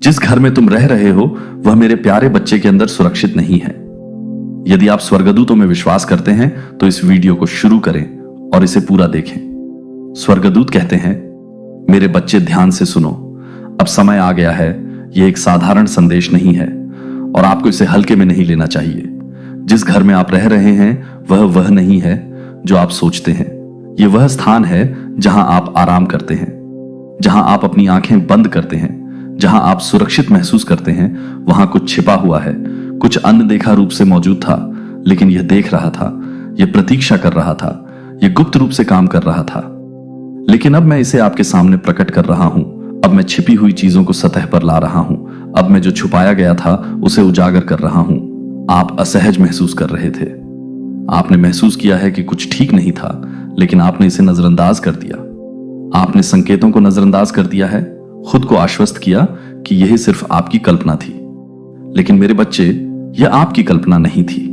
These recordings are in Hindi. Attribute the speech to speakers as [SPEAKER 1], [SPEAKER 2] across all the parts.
[SPEAKER 1] जिस घर में तुम रह रहे हो वह मेरे प्यारे बच्चे के अंदर सुरक्षित नहीं है। यदि आप स्वर्गदूतों में विश्वास करते हैं तो इस वीडियो को शुरू करें और इसे पूरा देखें। स्वर्गदूत कहते हैं, मेरे बच्चे ध्यान से सुनो, अब समय आ गया है। यह एक साधारण संदेश नहीं है और आपको इसे हल्के में नहीं लेना चाहिए। जिस घर में आप रह रहे हैं वह नहीं है जो आप सोचते हैं। यह वह स्थान है जहां आप आराम करते हैं, जहां आप अपनी आंखें बंद करते हैं, जहां आप सुरक्षित महसूस करते हैं। वहां कुछ छिपा हुआ है, कुछ अनदेखा रूप से मौजूद था, लेकिन यह देख रहा था, यह प्रतीक्षा कर रहा था, यह गुप्त रूप से काम कर रहा था। लेकिन अब मैं इसे आपके सामने प्रकट कर रहा हूं। अब मैं छिपी हुई चीजों को सतह पर ला रहा हूं। अब मैं जो छुपाया गया था उसे उजागर कर रहा हूं। आप असहज महसूस कर रहे थे। आपने महसूस किया है कि कुछ ठीक नहीं था, लेकिन आपने इसे नजरअंदाज कर दिया। आपने संकेतों को नजरअंदाज कर दिया है, खुद को आश्वस्त किया कि यह सिर्फ आपकी कल्पना थी। लेकिन मेरे बच्चे, यह आपकी कल्पना नहीं थी।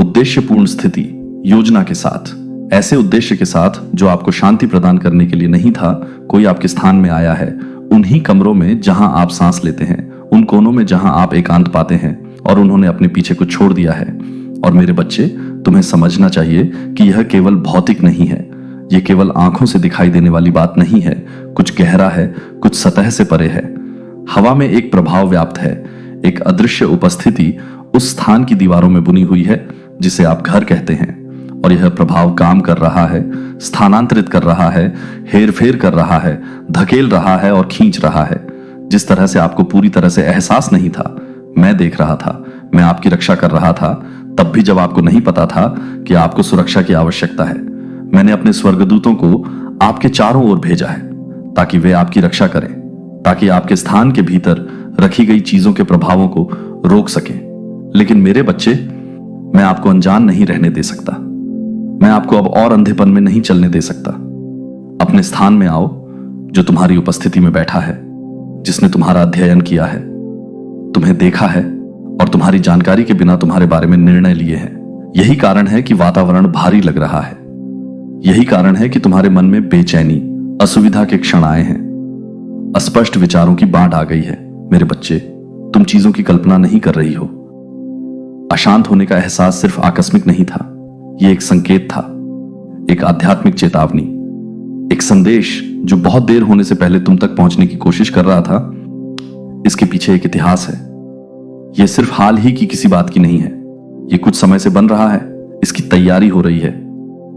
[SPEAKER 1] उद्देश्यपूर्ण स्थिति, योजना के साथ, ऐसे उद्देश्य के साथ जो आपको शांति प्रदान करने के लिए नहीं था, कोई आपके स्थान में आया है। उन्हीं कमरों में जहां आप सांस लेते हैं, उन कोनों में जहां आप एकांत पाते हैं, और उन्होंने अपने पीछे कुछ छोड़ दिया है। और मेरे बच्चे, तुम्हें समझना चाहिए कि यह केवल भौतिक नहीं है। यह केवल आंखों से दिखाई देने वाली बात नहीं है। कुछ गहरा है, कुछ सतह से परे है। हवा में एक प्रभाव व्याप्त है, एक अदृश्य उपस्थिति उस स्थान की दीवारों में बुनी हुई है जिसे आप घर कहते हैं। और यह प्रभाव काम कर रहा है, स्थानांतरित कर रहा है, हेरफेर कर रहा है, धकेल रहा है और खींच रहा है। जिस तरह से आपको पूरी तरह से एहसास नहीं था, मैं देख रहा था, मैं आपकी रक्षा कर रहा था, तब भी जब आपको नहीं पता था कि आपको सुरक्षा की आवश्यकता है। मैंने अपने स्वर्गदूतों को आपके चारों ओर भेजा है ताकि वे आपकी रक्षा करें, ताकि आपके स्थान के भीतर रखी गई चीजों के प्रभावों को रोक सकें। लेकिन मेरे बच्चे, मैं आपको अनजान नहीं रहने दे सकता। मैं आपको अब और अंधेपन में नहीं चलने दे सकता। अपने स्थान में आओ, जो तुम्हारी उपस्थिति में बैठा है, जिसने तुम्हारा अध्ययन किया है, तुम्हें देखा है और तुम्हारी जानकारी के बिना तुम्हारे बारे में निर्णय लिए हैं। यही कारण है कि वातावरण भारी लग रहा है। यही कारण है कि तुम्हारे मन में बेचैनी, असुविधा के क्षण आए हैं। अस्पष्ट विचारों की बाढ़ आ गई है। मेरे बच्चे, तुम चीजों की कल्पना नहीं कर रही हो। अशांत होने का एहसास सिर्फ आकस्मिक नहीं था, यह एक संकेत था, एक आध्यात्मिक चेतावनी, एक संदेश जो बहुत देर होने से पहले तुम तक पहुंचने की कोशिश कर रहा था। इसके पीछे एक इतिहास है। यह सिर्फ हाल ही की किसी बात की नहीं है। यह कुछ समय से बन रहा है, इसकी तैयारी हो रही है।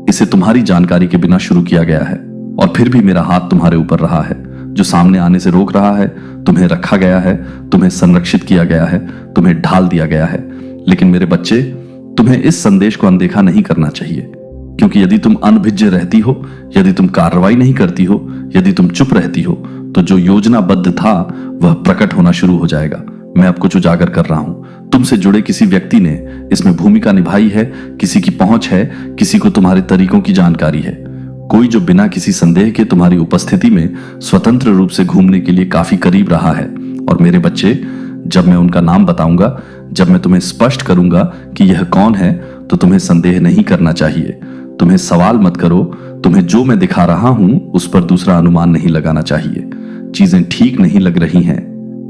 [SPEAKER 1] इसे तुम्हारी जानकारी के बिना शुरू किया गया है, और फिर भी मेरा हाथ तुम्हारे ऊपर रहा है, जो सामने आने से रोक रहा है। तुम्हें रखा गया है, तुम्हें संरक्षित किया गया है, तुम्हें ढाल दिया गया है। लेकिन मेरे बच्चे, तुम्हें इस संदेश को अनदेखा नहीं करना चाहिए, क्योंकि यदि तुम अनभिज्ञ रहती हो, यदि तुम कार्रवाई नहीं करती हो, यदि तुम चुप रहती हो, तो जो योजनाबद्ध था वह प्रकट होना शुरू हो जाएगा। मैं अब कुछ उजागर कर रहा हूं। तुमसे जुड़े किसी व्यक्ति ने इसमें भूमिका निभाई है, किसी की पहुंच है, किसी को तुम्हारे तरीकों की जानकारी है। कोई जो बिना किसी संदेह के तुम्हारी उपस्थिति में स्वतंत्र रूप से घूमने के लिए काफी करीब रहा है। और मेरे बच्चे, जब मैं उनका नाम बताऊंगा, जब मैं तुम्हें स्पष्ट करूंगा कि यह कौन है, तो तुम्हें संदेह नहीं करना चाहिए। तुम्हें सवाल मत करो। तुम्हें जो मैं दिखा रहा हूं उस पर दूसरा अनुमान नहीं लगाना चाहिए। चीजें ठीक नहीं लग रही हैं।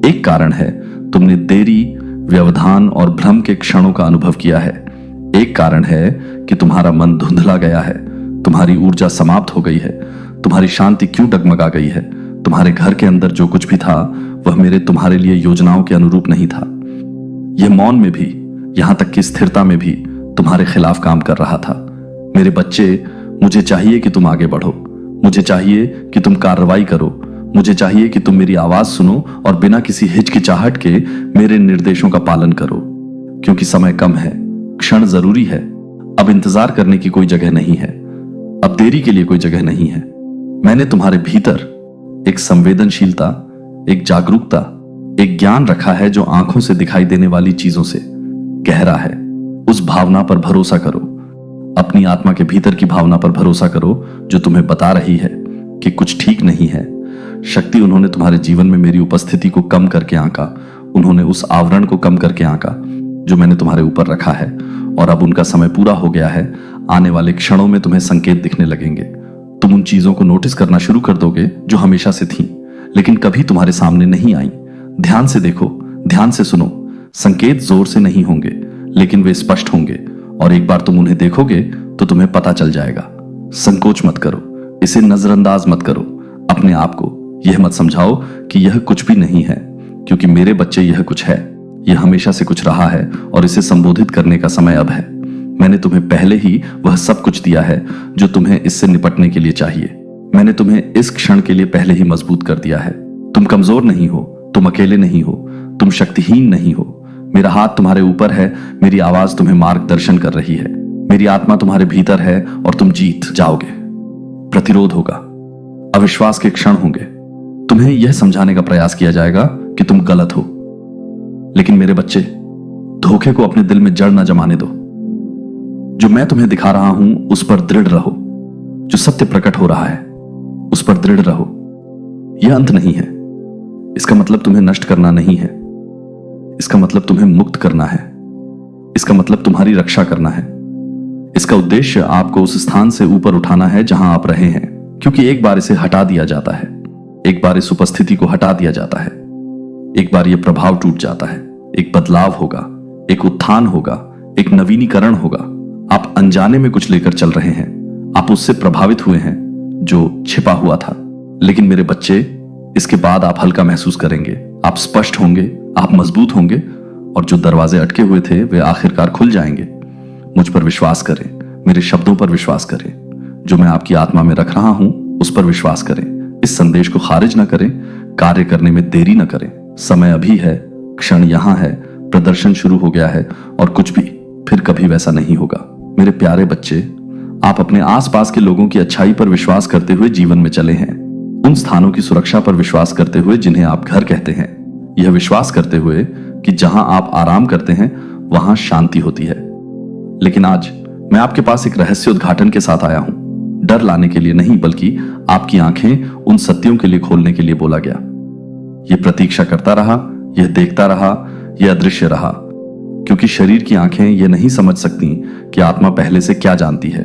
[SPEAKER 1] एक कारण है, तुमने देरी, व्यवधान और भ्रम के क्षणों का अनुभव किया है। एक कारण है कि तुम्हारा मन धुंधला गया है, तुम्हारी ऊर्जा समाप्त हो गई है, तुम्हारी शांति क्यों डगमगा गई है। तुम्हारे घर के अंदर जो कुछ भी था वह मेरे तुम्हारे लिए योजनाओं के अनुरूप नहीं था। यह मौन में भी, यहां तक कि स्थिरता में भी तुम्हारे खिलाफ काम कर रहा था। मेरे बच्चे, मुझे चाहिए कि तुम आगे बढ़ो। मुझे चाहिए कि तुम कार्रवाई करो। मुझे चाहिए कि तुम मेरी आवाज सुनो और बिना किसी हिचकिचाहट के मेरे निर्देशों का पालन करो, क्योंकि समय कम है, क्षण जरूरी है। अब इंतजार करने की कोई जगह नहीं है, अब देरी के लिए कोई जगह नहीं है। मैंने तुम्हारे भीतर एक संवेदनशीलता, एक जागरूकता, एक ज्ञान रखा है जो आंखों से दिखाई देने वाली चीजों से गहरा है। उस भावना पर भरोसा करो। अपनी आत्मा के भीतर की भावना पर भरोसा करो जो तुम्हें बता रही है कि कुछ ठीक नहीं है। शक्ति उन्होंने तुम्हारे जीवन में मेरी उपस्थिति को कम करके आंका। उन्होंने उस आवरण को कम करके आंका जो मैंने तुम्हारे ऊपर रखा है, और अब उनका समय पूरा हो गया है। आने वाले क्षणों में तुम्हें संकेत दिखने लगेंगे। तुम उन चीजों को नोटिस करना शुरू कर दोगे जो हमेशा से थीं, लेकिन कभी तुम्हारे सामने नहीं आई। ध्यान से देखो, ध्यान से सुनो। संकेत जोर से नहीं होंगे, लेकिन वे स्पष्ट होंगे, और एक बार तुम उन्हें देखोगे तो तुम्हें पता चल जाएगा। संकोच मत करो, इसे नजरअंदाज मत करो। अपने आप को यह मत समझाओ कि यह कुछ भी नहीं है, क्योंकि मेरे बच्चे यह कुछ है। यह हमेशा से कुछ रहा है और इसे संबोधित करने का समय अब है। मैंने तुम्हें पहले ही वह सब कुछ दिया है जो तुम्हें इससे निपटने के लिए चाहिए। मैंने तुम्हें इस क्षण के लिए पहले ही मजबूत कर दिया है। तुम कमजोर नहीं हो, तुम अकेले नहीं हो, तुम शक्तिहीन नहीं हो। मेरा हाथ तुम्हारे ऊपर है, मेरी आवाज तुम्हें मार्गदर्शन कर रही है, मेरी आत्मा तुम्हारे भीतर है और तुम जीत जाओगे। प्रतिरोध होगा, अविश्वास के क्षण होंगे, तुम्हें यह समझाने का प्रयास किया जाएगा कि तुम गलत हो। लेकिन मेरे बच्चे, धोखे को अपने दिल में जड़ न जमाने दो। जो मैं तुम्हें दिखा रहा हूं उस पर दृढ़ रहो। जो सत्य प्रकट हो रहा है उस पर दृढ़ रहो। यह अंत नहीं है। इसका मतलब तुम्हें नष्ट करना नहीं है, इसका मतलब तुम्हें मुक्त करना है। इसका मतलब तुम्हारी रक्षा करना है। इसका उद्देश्य आपको उस स्थान से ऊपर उठाना है जहां आप रहे हैं, क्योंकि एक बार इसे हटा दिया जाता है, एक बार इस उपस्थिति को हटा दिया जाता है, एक बार यह प्रभाव टूट जाता है, एक बदलाव होगा, एक उत्थान होगा, एक नवीनीकरण होगा। आप अनजाने में कुछ लेकर चल रहे हैं, आप उससे प्रभावित हुए हैं जो छिपा हुआ था। लेकिन मेरे बच्चे, इसके बाद आप हल्का महसूस करेंगे, आप स्पष्ट होंगे, आप मजबूत होंगे, और जो दरवाजे अटके हुए थे वे आखिरकार खुल जाएंगे। मुझ पर विश्वास करें, मेरे शब्दों पर विश्वास करें, जो मैं आपकी आत्मा में रख रहा हूं उस पर विश्वास करें। इस संदेश को खारिज न करें, कार्य करने में देरी न करें। समय अभी है, क्षण यहां है, प्रदर्शन शुरू हो गया है, और कुछ भी फिर कभी वैसा नहीं होगा। मेरे प्यारे बच्चे, आप अपने आसपास के लोगों की अच्छाई पर विश्वास करते हुए जीवन में चले हैं। उन स्थानों की सुरक्षा पर विश्वास करते हुए जिन्हें आप घर कहते हैं। यह विश्वास करते हुए कि जहां आप आराम करते हैं वहां शांति होती है। लेकिन आज मैं आपके पास एक रहस्य उद्घाटन के साथ आया हूं। डर लाने के लिए नहीं, बल्कि आपकी आंखें उन सत्यों के लिए खोलने के लिए बोला गया। यह प्रतीक्षा करता रहा, यह देखता रहा, यह अदृश्य रहा, क्योंकि शरीर की आंखें यह नहीं समझ सकती कि आत्मा पहले से क्या जानती है।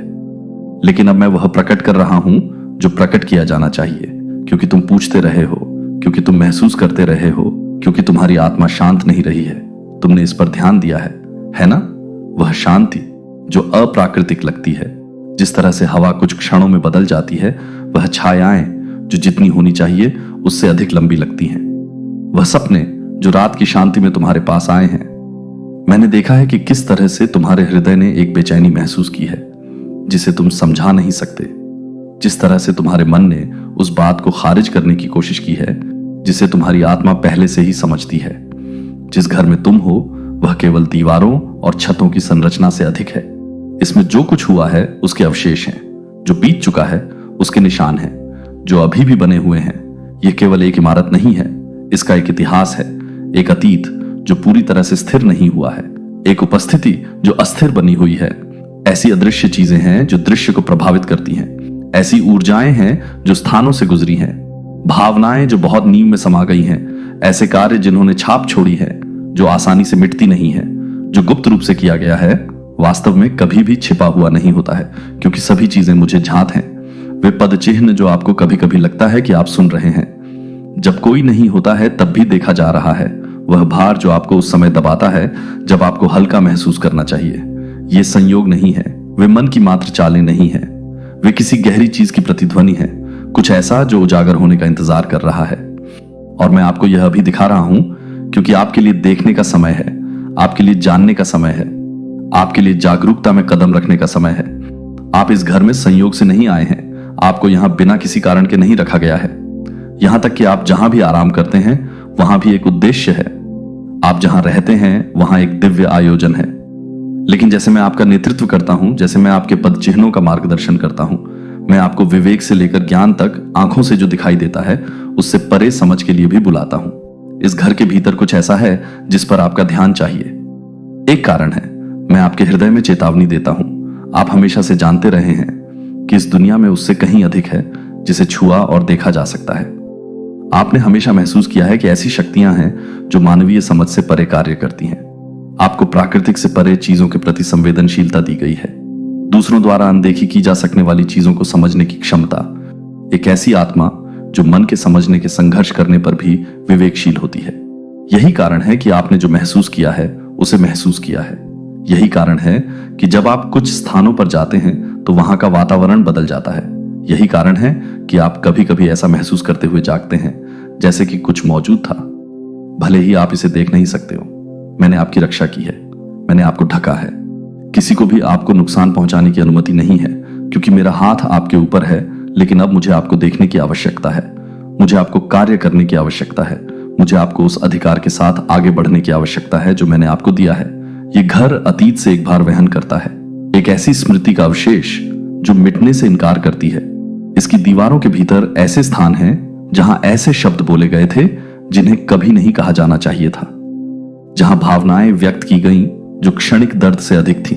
[SPEAKER 1] लेकिन अब मैं वह प्रकट कर रहा हूं जो प्रकट किया जाना चाहिए, क्योंकि तुम पूछते रहे हो, क्योंकि तुम महसूस करते रहे हो, क्योंकि तुम्हारी आत्मा शांत नहीं रही है। तुमने इस पर ध्यान दिया है ना? वह शांति जो अप्राकृतिक लगती है, जिस तरह से हवा कुछ क्षणों में बदल जाती है, वह छायाएं जो जितनी होनी चाहिए उससे अधिक लंबी लगती हैं, वह सपने जो रात की शांति में तुम्हारे पास आए हैं। मैंने देखा है कि किस तरह से तुम्हारे हृदय ने एक बेचैनी महसूस की है जिसे तुम समझा नहीं सकते, जिस तरह से तुम्हारे मन ने उस बात को खारिज करने की कोशिश की है जिसे तुम्हारी आत्मा पहले से ही समझती है। जिस घर में तुम हो वह केवल दीवारों और छतों की संरचना से अधिक है। इसमें जो कुछ हुआ है उसके अवशेष हैं, जो बीत चुका है उसके निशान हैं, जो अभी भी बने हुए हैं। यह केवल एक इमारत नहीं है, इसका एक इतिहास है, एक अतीत जो पूरी तरह से स्थिर नहीं हुआ है, एक उपस्थिति जो अस्थिर बनी हुई है। ऐसी अदृश्य चीजें हैं जो दृश्य को प्रभावित करती हैं, ऐसी ऊर्जाएं हैं जो स्थानों से गुजरी हैं, भावनाएं जो बहुत नींव में समा गई हैं, ऐसे कार्य जिन्होंने छाप छोड़ी है जो आसानी से मिटती नहीं है। जो गुप्त रूप से किया गया है वास्तव में कभी भी छिपा हुआ नहीं होता है, क्योंकि सभी चीजें मुझे ज्ञात हैं। वे पद चिन्ह जो आपको कभी कभी लगता है कि आप सुन रहे हैं, जब कोई नहीं होता है तब भी देखा जा रहा है। वह भार जो आपको उस समय दबाता है जब आपको हल्का महसूस करना चाहिए। ये संयोग नहीं है, वे मन की मात्र चालें नहीं है, वे किसी गहरी चीज की प्रतिध्वनि है, कुछ ऐसा जो उजागर होने का इंतजार कर रहा है। और मैं आपको यह अभी दिखा रहा हूं क्योंकि आपके लिए देखने का समय है, आपके लिए जानने का समय है, आपके लिए जागरूकता में कदम रखने का समय है। आप इस घर में संयोग से नहीं आए हैं, आपको यहां बिना किसी कारण के नहीं रखा गया है। यहां तक कि आप जहां भी आराम करते हैं वहां भी एक उद्देश्य है। आप जहां रहते हैं वहां एक दिव्य आयोजन है। लेकिन जैसे मैं आपका नेतृत्व करता हूं, जैसे मैं आपके पद चिन्हों का मार्गदर्शन करता हूं, मैं आपको विवेक से लेकर ज्ञान तक आंखों से जो दिखाई देता है उससे परे समझ के लिए भी बुलाता हूं। इस घर के भीतर कुछ ऐसा है जिस पर आपका ध्यान चाहिए। एक कारण है, मैं आपके हृदय में चेतावनी देता हूं। आप हमेशा से जानते रहे हैं कि इस दुनिया में उससे कहीं अधिक है जिसे छुआ और देखा जा सकता है। आपने हमेशा महसूस किया है कि ऐसी शक्तियां हैं जो मानवीय समझ से परे कार्य करती हैं। आपको प्राकृतिक से परे चीजों के प्रति संवेदनशीलता दी गई है, दूसरों द्वारा अनदेखी की जा सकने वाली चीजों को समझने की क्षमता। एक ऐसी आत्मा जो मन के समझने के संघर्ष करने पर भी विवेकशील होती है। यही कारण है कि आपने जो महसूस किया है उसे महसूस किया है। यही कारण है कि जब आप कुछ स्थानों पर जाते हैं तो वहां का वातावरण बदल जाता है। यही कारण है कि आप कभी कभी ऐसा महसूस करते हुए जागते हैं जैसे कि कुछ मौजूद था, भले ही आप इसे देख नहीं सकते हो। मैंने आपकी रक्षा की है, मैंने आपको ढका है। किसी को भी आपको नुकसान पहुंचाने की अनुमति नहीं है, क्योंकि मेरा हाथ आपके ऊपर है। लेकिन अब मुझे आपको देखने की आवश्यकता है, मुझे आपको कार्य करने की आवश्यकता है, मुझे आपको उस अधिकार के साथ आगे बढ़ने की आवश्यकता है जो मैंने आपको दिया है। ये घर अतीत से एक भार वहन करता है, एक ऐसी स्मृति का अवशेष जो मिटने से इनकार करती है। इसकी दीवारों के भीतर ऐसे स्थान हैं जहां ऐसे शब्द बोले गए थे जिन्हें कभी नहीं कहा जाना चाहिए था, जहां भावनाएं व्यक्त की गईं जो क्षणिक दर्द से अधिक थीं,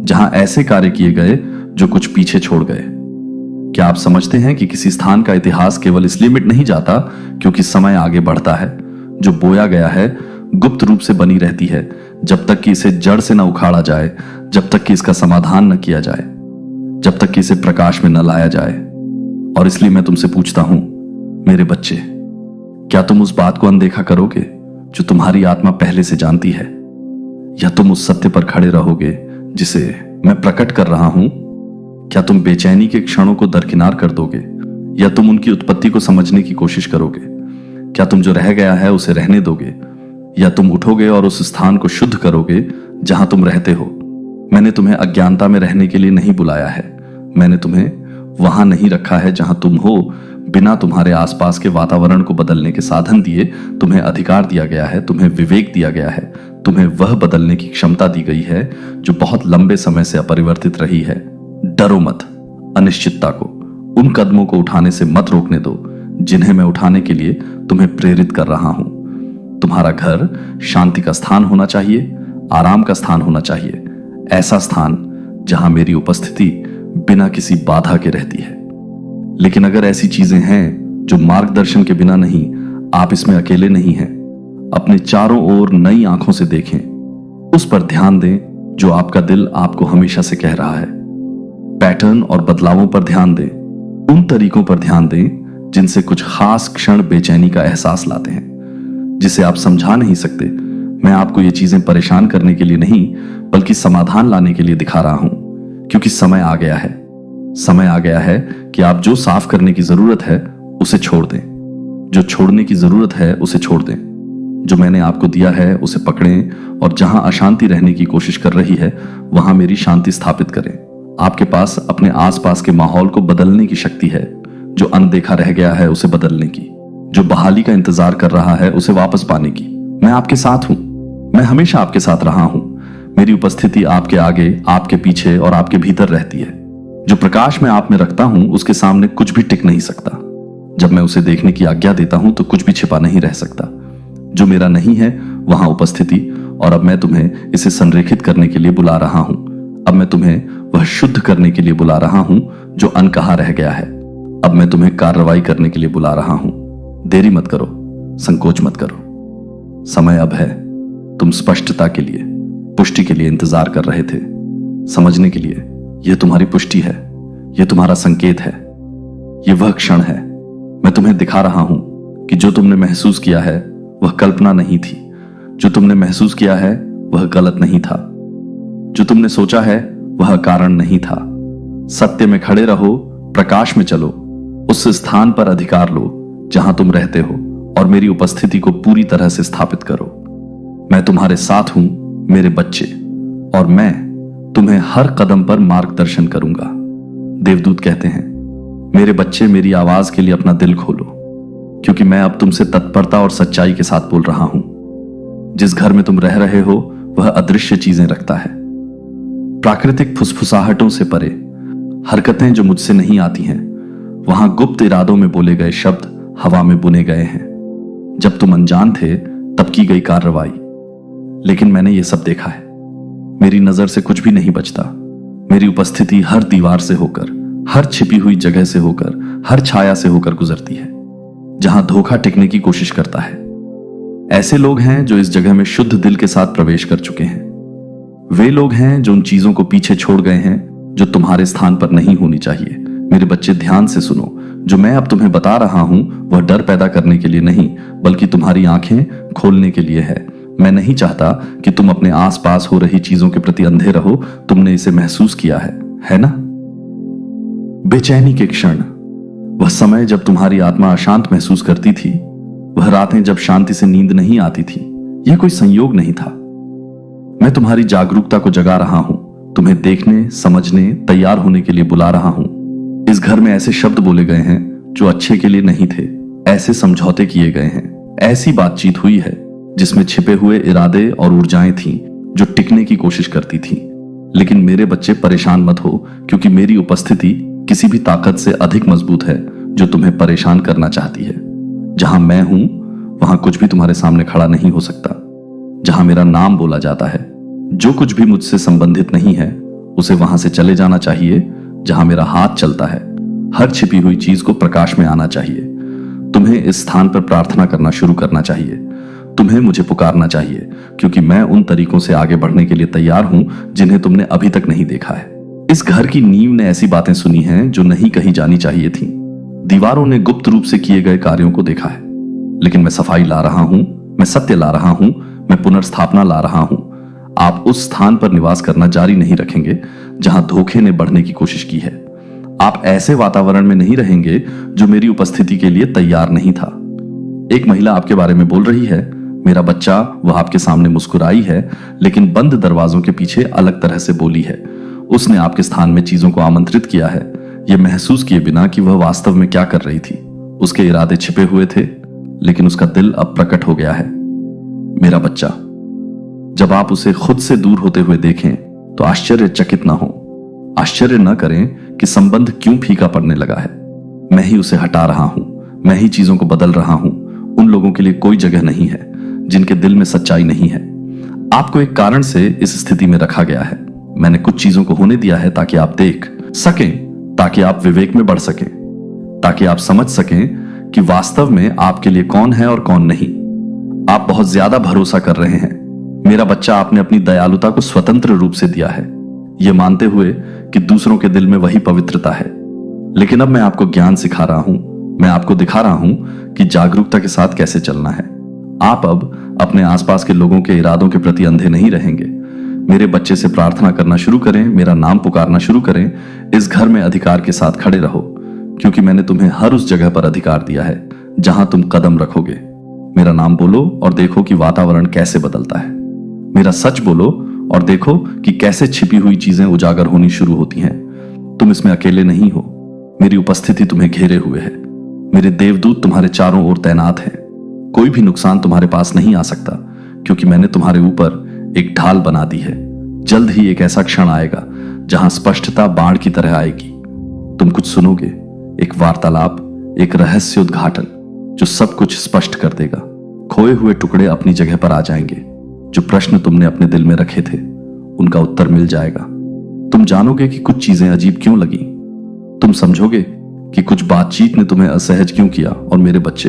[SPEAKER 1] जहां ऐसे कार्य किए गए जो कुछ पीछे छोड़ गए। क्या आप समझते हैं कि किसी स्थान का इतिहास केवल इसलिए मिट नहीं जाता क्योंकि समय आगे बढ़ता है? जो बोया गया है गुप्त रूप से बनी रहती है जब तक कि इसे जड़ से न उखाड़ा जाए, जब तक कि इसका समाधान न किया जाए, जब तक कि इसे प्रकाश में न लाया जाए। और इसलिए मैं तुमसे पूछता हूं, मेरे बच्चे, क्या तुम उस बात को अनदेखा करोगे जो तुम्हारी आत्मा पहले से जानती है, या तुम उस सत्य पर खड़े रहोगे जिसे मैं प्रकट कर रहा हूं? क्या तुम बेचैनी के क्षणों को दरकिनार कर दोगे, या तुम उनकी उत्पत्ति को समझने की कोशिश करोगे? क्या तुम जो रह गया है उसे रहने दोगे, या तुम उठोगे और उस स्थान को शुद्ध करोगे जहां तुम रहते हो? मैंने तुम्हें अज्ञानता में रहने के लिए नहीं बुलाया है, मैंने तुम्हें वहां नहीं रखा है जहां तुम हो। बिना तुम्हारे आसपास के वातावरण को बदलने के साधन दिए तुम्हें अधिकार दिया गया है, तुम्हें विवेक दिया गया है, तुम्हें वह बदलने की क्षमता दी गई है जो बहुत लंबे समय से अपरिवर्तित रही है। डरो मत, अनिश्चितता को, उन कदमों को उठाने से मत रोकने दो जिन्हें मैं उठाने के लिए तुम्हें प्रेरित कर रहा हूं। तुम्हारा घर शांति का स्थान होना चाहिए, आराम का स्थान होना चाहिए, ऐसा स्थान जहां मेरी उपस्थिति बिना किसी बाधा के रहती है। लेकिन अगर ऐसी चीजें हैं जो मार्गदर्शन के बिना नहीं, आप इसमें अकेले नहीं हैं। अपने चारों ओर नई आंखों से देखें, उस पर ध्यान दें जो आपका दिल आपको हमेशा से कह रहा है। पैटर्न और बदलावों पर ध्यान दें, उन तरीकों पर ध्यान दें जिनसे कुछ खास क्षण बेचैनी का एहसास लाते हैं, जिसे आप समझा नहीं सकते। मैं आपको ये चीजें परेशान करने के लिए नहीं, बल्कि समाधान लाने के लिए दिखा रहा हूं, क्योंकि समय आ गया है। समय आ गया है कि आप जो साफ करने की जरूरत है उसे छोड़ दें, जो छोड़ने की जरूरत है उसे छोड़ दें। जो मैंने आपको दिया है उसे पकड़ें, और जहां अशांति रहने की कोशिश कर रही है वहां मेरी शांति स्थापित करें। आपके पास अपने आसपास के माहौल को बदलने की शक्ति है, जो अनदेखा रह गया है उसे बदलने की, जो बहाली का इंतजार कर रहा है उसे वापस पाने की। मैं आपके साथ हूं, मैं हमेशा आपके साथ रहा हूं। मेरी उपस्थिति आपके आगे, आपके पीछे और आपके भीतर रहती है। जो प्रकाश मैं आप में रखता हूं उसके सामने कुछ भी टिक नहीं सकता। जब मैं उसे देखने की आज्ञा देता हूं तो कुछ भी छिपा नहीं रह सकता। जो मेरा नहीं है वहां उपस्थिति, और अब मैं तुम्हें इसे संरेखित करने के लिए बुला रहा हूं। अब मैं तुम्हें वह शुद्ध करने के लिए बुला रहा हूं जो अनकहा रह गया है। अब मैं तुम्हें कार्रवाई करने के लिए बुला रहा हूं। देरी मत करो, संकोच मत करो। समय अब है। तुम स्पष्टता के लिए, पुष्टि के लिए इंतजार कर रहे थे, समझने के लिए। यह तुम्हारी पुष्टि है, यह तुम्हारा संकेत है, यह वह क्षण है। मैं तुम्हें दिखा रहा हूं कि जो तुमने महसूस किया है वह कल्पना नहीं थी, जो तुमने महसूस किया है वह गलत नहीं था, जो तुमने सोचा है वह कारण नहीं था। सत्य में खड़े रहो, प्रकाश में चलो, उस स्थान पर अधिकार लो जहां तुम रहते हो, और मेरी उपस्थिति को पूरी तरह से स्थापित करो। मैं तुम्हारे साथ हूं मेरे बच्चे, और मैं तुम्हें हर कदम पर मार्गदर्शन करूंगा। देवदूत कहते हैं, मेरे बच्चे, मेरी आवाज के लिए अपना दिल खोलो, क्योंकि मैं अब तुमसे तत्परता और सच्चाई के साथ बोल रहा हूं। जिस घर में तुम रह रहे हो वह अदृश्य चीजें रखता है, प्राकृतिक फुसफुसाहटों से परे, हरकतें जो मुझसे नहीं आती हैं। वहां गुप्त इरादों में बोले गए शब्द हवा में बुने गए हैं। जब तुम अनजान थे तब की गई कार्रवाई, लेकिन मैंने ये सब देखा है। मेरी नजर से कुछ भी नहीं बचता। मेरी उपस्थिति हर दीवार से होकर, हर छिपी हुई जगह से होकर, हर छाया से होकर गुजरती है जहां धोखा टिकने की कोशिश करता है। ऐसे लोग हैं जो इस जगह में शुद्ध दिल के साथ प्रवेश कर चुके हैं। वे लोग हैं जो उन चीजों को पीछे छोड़ गए हैं जो तुम्हारे स्थान पर नहीं होनी चाहिए, मेरे बच्चे ध्यान से सुनो, जो मैं अब तुम्हें बता रहा हूं वह डर पैदा करने के लिए नहीं, बल्कि तुम्हारी आंखें खोलने के लिए है। मैं नहीं चाहता कि तुम अपने आसपास हो रही चीजों के प्रति अंधे रहो। तुमने इसे महसूस किया है ना? बेचैनी के क्षण, वह समय जब तुम्हारी आत्मा अशांत महसूस करती थी, वह रातें जब शांति से नींद नहीं आती थी। यह कोई संयोग नहीं था। मैं तुम्हारी जागरूकता को जगा रहा हूं, तुम्हें देखने, समझने, तैयार होने के लिए बुला रहा हूं। इस घर में ऐसे शब्द बोले गए हैं जो अच्छे के लिए नहीं थे, ऐसे समझौते किए गए हैं, ऐसी बातचीत हुई है जिसमें छिपे हुए इरादे और ऊर्जाएं थीं जो टिकने की कोशिश करती थीं। लेकिन मेरे बच्चे, परेशान मत हो, क्योंकि मेरी उपस्थिति किसी भी ताकत से अधिक मजबूत है जो तुम्हें परेशान करना चाहती है। जहां मैं हूं वहां कुछ भी तुम्हारे सामने खड़ा नहीं हो सकता। जहां मेरा नाम बोला जाता है, जो कुछ भी मुझसे संबंधित नहीं है उसे वहां से चले जाना चाहिए। जहां मेरा हाथ चलता है, हर छिपी हुई चीज को प्रकाश में आना चाहिए। तुम्हें इस स्थान पर प्रार्थना करना शुरू करना चाहिए। तुम्हें मुझे पुकारना चाहिए, क्योंकि मैं उन तरीकों से आगे बढ़ने के लिए तैयार हूं जिन्हें तुमने अभी तक नहीं देखा है। इस घर की नींव ने ऐसी बातें सुनी हैं जो नहीं कही जानी चाहिए थी। दीवारों ने गुप्त रूप से किए गए कार्यों को देखा है। लेकिन मैं सफाई ला रहा हूं, मैं सत्य ला रहा हूं, मैं पुनर्स्थापना ला रहा हूं। आप उस स्थान पर निवास करना जारी नहीं रखेंगे जहां धोखे ने बढ़ने की कोशिश की है। आप ऐसे वातावरण में नहीं रहेंगे जो मेरी उपस्थिति के लिए तैयार नहीं था। एक महिला आपके बारे में बोल रही है, मेरा बच्चा, वह आपके सामने मुस्कुराई है, लेकिन बंद दरवाजों के पीछे अलग तरह से बोली है। उसने आपके स्थान में चीजों को आमंत्रित किया है, यह महसूस किए बिना कि वह वास्तव में क्या कर रही थी। उसके इरादे छिपे हुए थे, लेकिन उसका दिल अब प्रकट हो गया है। मेरा बच्चा, जब आप उसे खुद से दूर होते हुए देखें तो आश्चर्यचकित ना हो। आश्चर्य न करें कि संबंध क्यों फीका पड़ने लगा है। मैं ही उसे हटा रहा हूं, मैं ही चीजों को बदल रहा हूं। उन लोगों के लिए कोई जगह नहीं है जिनके दिल में सच्चाई नहीं है। आपको एक कारण से इस स्थिति में रखा गया है। मैंने कुछ चीजों को होने दिया है ताकि आप देख सकें, ताकि आप विवेक में बढ़ सकें, ताकि आप समझ सकें कि वास्तव में आपके लिए कौन है और कौन नहीं। आप बहुत ज्यादा भरोसा कर रहे हैं। मेरा बच्चा, आपने अपनी दयालुता को स्वतंत्र रूप से दिया है, यह मानते हुए कि दूसरों के दिल में वही पवित्रता है। लेकिन अब मैं आपको ज्ञान सिखा रहा हूं, मैं आपको दिखा रहा हूं कि जागरूकता के साथ कैसे चलना है। आप अब अपने आसपास के लोगों के इरादों के प्रति अंधे नहीं रहेंगे। मेरे बच्चे से प्रार्थना करना शुरू करें, मेरा नाम पुकारना शुरू करें। इस घर में अधिकार के साथ खड़े रहो, क्योंकि मैंने तुम्हें हर उस जगह पर अधिकार दिया है जहां तुम कदम रखोगे। मेरा नाम बोलो और देखो कि वातावरण कैसे बदलता है। मेरा सच बोलो और देखो कि कैसे छिपी हुई चीजें उजागर होनी शुरू होती हैं। तुम इसमें अकेले नहीं हो। मेरी उपस्थिति तुम्हें घेरे हुए है। मेरे देवदूत तुम्हारे चारों ओर तैनात हैं। कोई भी नुकसान तुम्हारे पास नहीं आ सकता, क्योंकि मैंने तुम्हारे ऊपर एक ढाल बना दी है। जल्द ही एक ऐसा क्षण आएगा जहां स्पष्टता बाढ़ की तरह आएगी। तुम कुछ सुनोगे, एक वार्तालाप, एक रहस्य उद्घाटन जो सब कुछ स्पष्ट कर देगा। खोए हुए टुकड़े अपनी जगह पर आ जाएंगे। जो प्रश्न तुमने अपने दिल में रखे थे उनका उत्तर मिल जाएगा। तुम जानोगे कि कुछ चीजें अजीब क्यों लगी। तुम समझोगे कि कुछ बातचीत ने तुम्हें असहज क्यों किया। और मेरे बच्चे,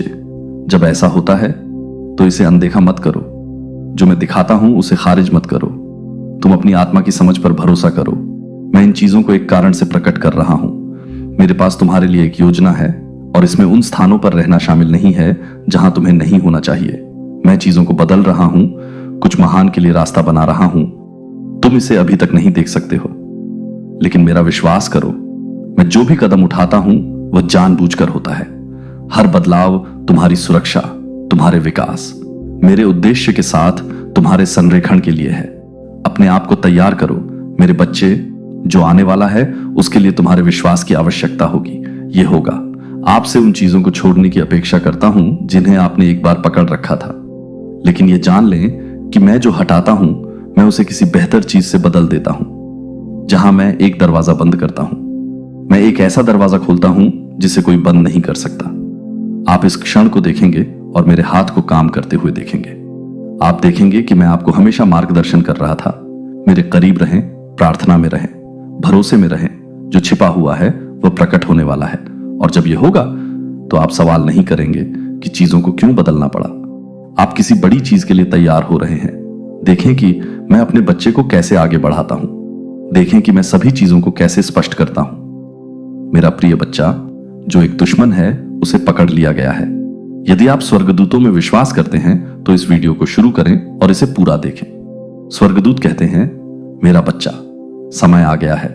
[SPEAKER 1] जब ऐसा होता है तो इसे अनदेखा मत करो। जो मैं दिखाता हूं उसे खारिज मत करो। तुम अपनी आत्मा की समझ पर भरोसा करो। मैं इन चीजों को एक कारण से प्रकट कर रहा हूं। मेरे पास तुम्हारे लिए एक योजना है, और इसमें उन स्थानों पर रहना शामिल नहीं है जहां तुम्हें नहीं होना चाहिए। मैं चीजों को बदल रहा हूं, कुछ महान के लिए रास्ता बना रहा हूं। तुम इसे अभी तक नहीं देख सकते हो, लेकिन मेरा विश्वास करो, मैं जो भी कदम उठाता हूं वह जानबूझकर होता है। हर बदलाव तुम्हारी सुरक्षा, तुम्हारे विकास, मेरे उद्देश्य के साथ तुम्हारे संरेखण के लिए है। अपने आप को तैयार करो मेरे बच्चे। जो आने वाला है उसके लिए तुम्हारे विश्वास की आवश्यकता होगी। यह होगा। आपसे उन चीजों को छोड़ने की अपेक्षा करता हूं जिन्हें आपने एक बार पकड़ रखा था। लेकिन यह जान लें कि मैं जो हटाता हूं मैं उसे किसी बेहतर चीज से बदल देता हूं। जहां मैं एक दरवाजा बंद करता हूं, मैं एक ऐसा दरवाजा खोलता हूं जिसे कोई बंद नहीं कर सकता। आप इस क्षण को देखेंगे और मेरे हाथ को काम करते हुए देखेंगे। आप देखेंगे कि मैं आपको हमेशा मार्गदर्शन कर रहा था। मेरे करीब रहें, प्रार्थना में रहें, भरोसे में रहें। जो छिपा हुआ है वह प्रकट होने वाला है, और जब यह होगा तो आप सवाल नहीं करेंगे कि चीजों को क्यों बदलना पड़ा। आप किसी बड़ी चीज के लिए तैयार हो रहे हैं। देखें कि मैं अपने बच्चे को कैसे आगे बढ़ाता हूं। देखें कि मैं सभी चीजों को कैसे स्पष्ट करता हूं। मेरा प्रिय बच्चा, जो एक दुश्मन है उसे पकड़ लिया गया है। यदि आप स्वर्गदूतों में विश्वास करते हैं तो इस वीडियो को शुरू करें और इसे पूरा देखें। स्वर्गदूत कहते हैं, मेरा बच्चा, समय आ गया है,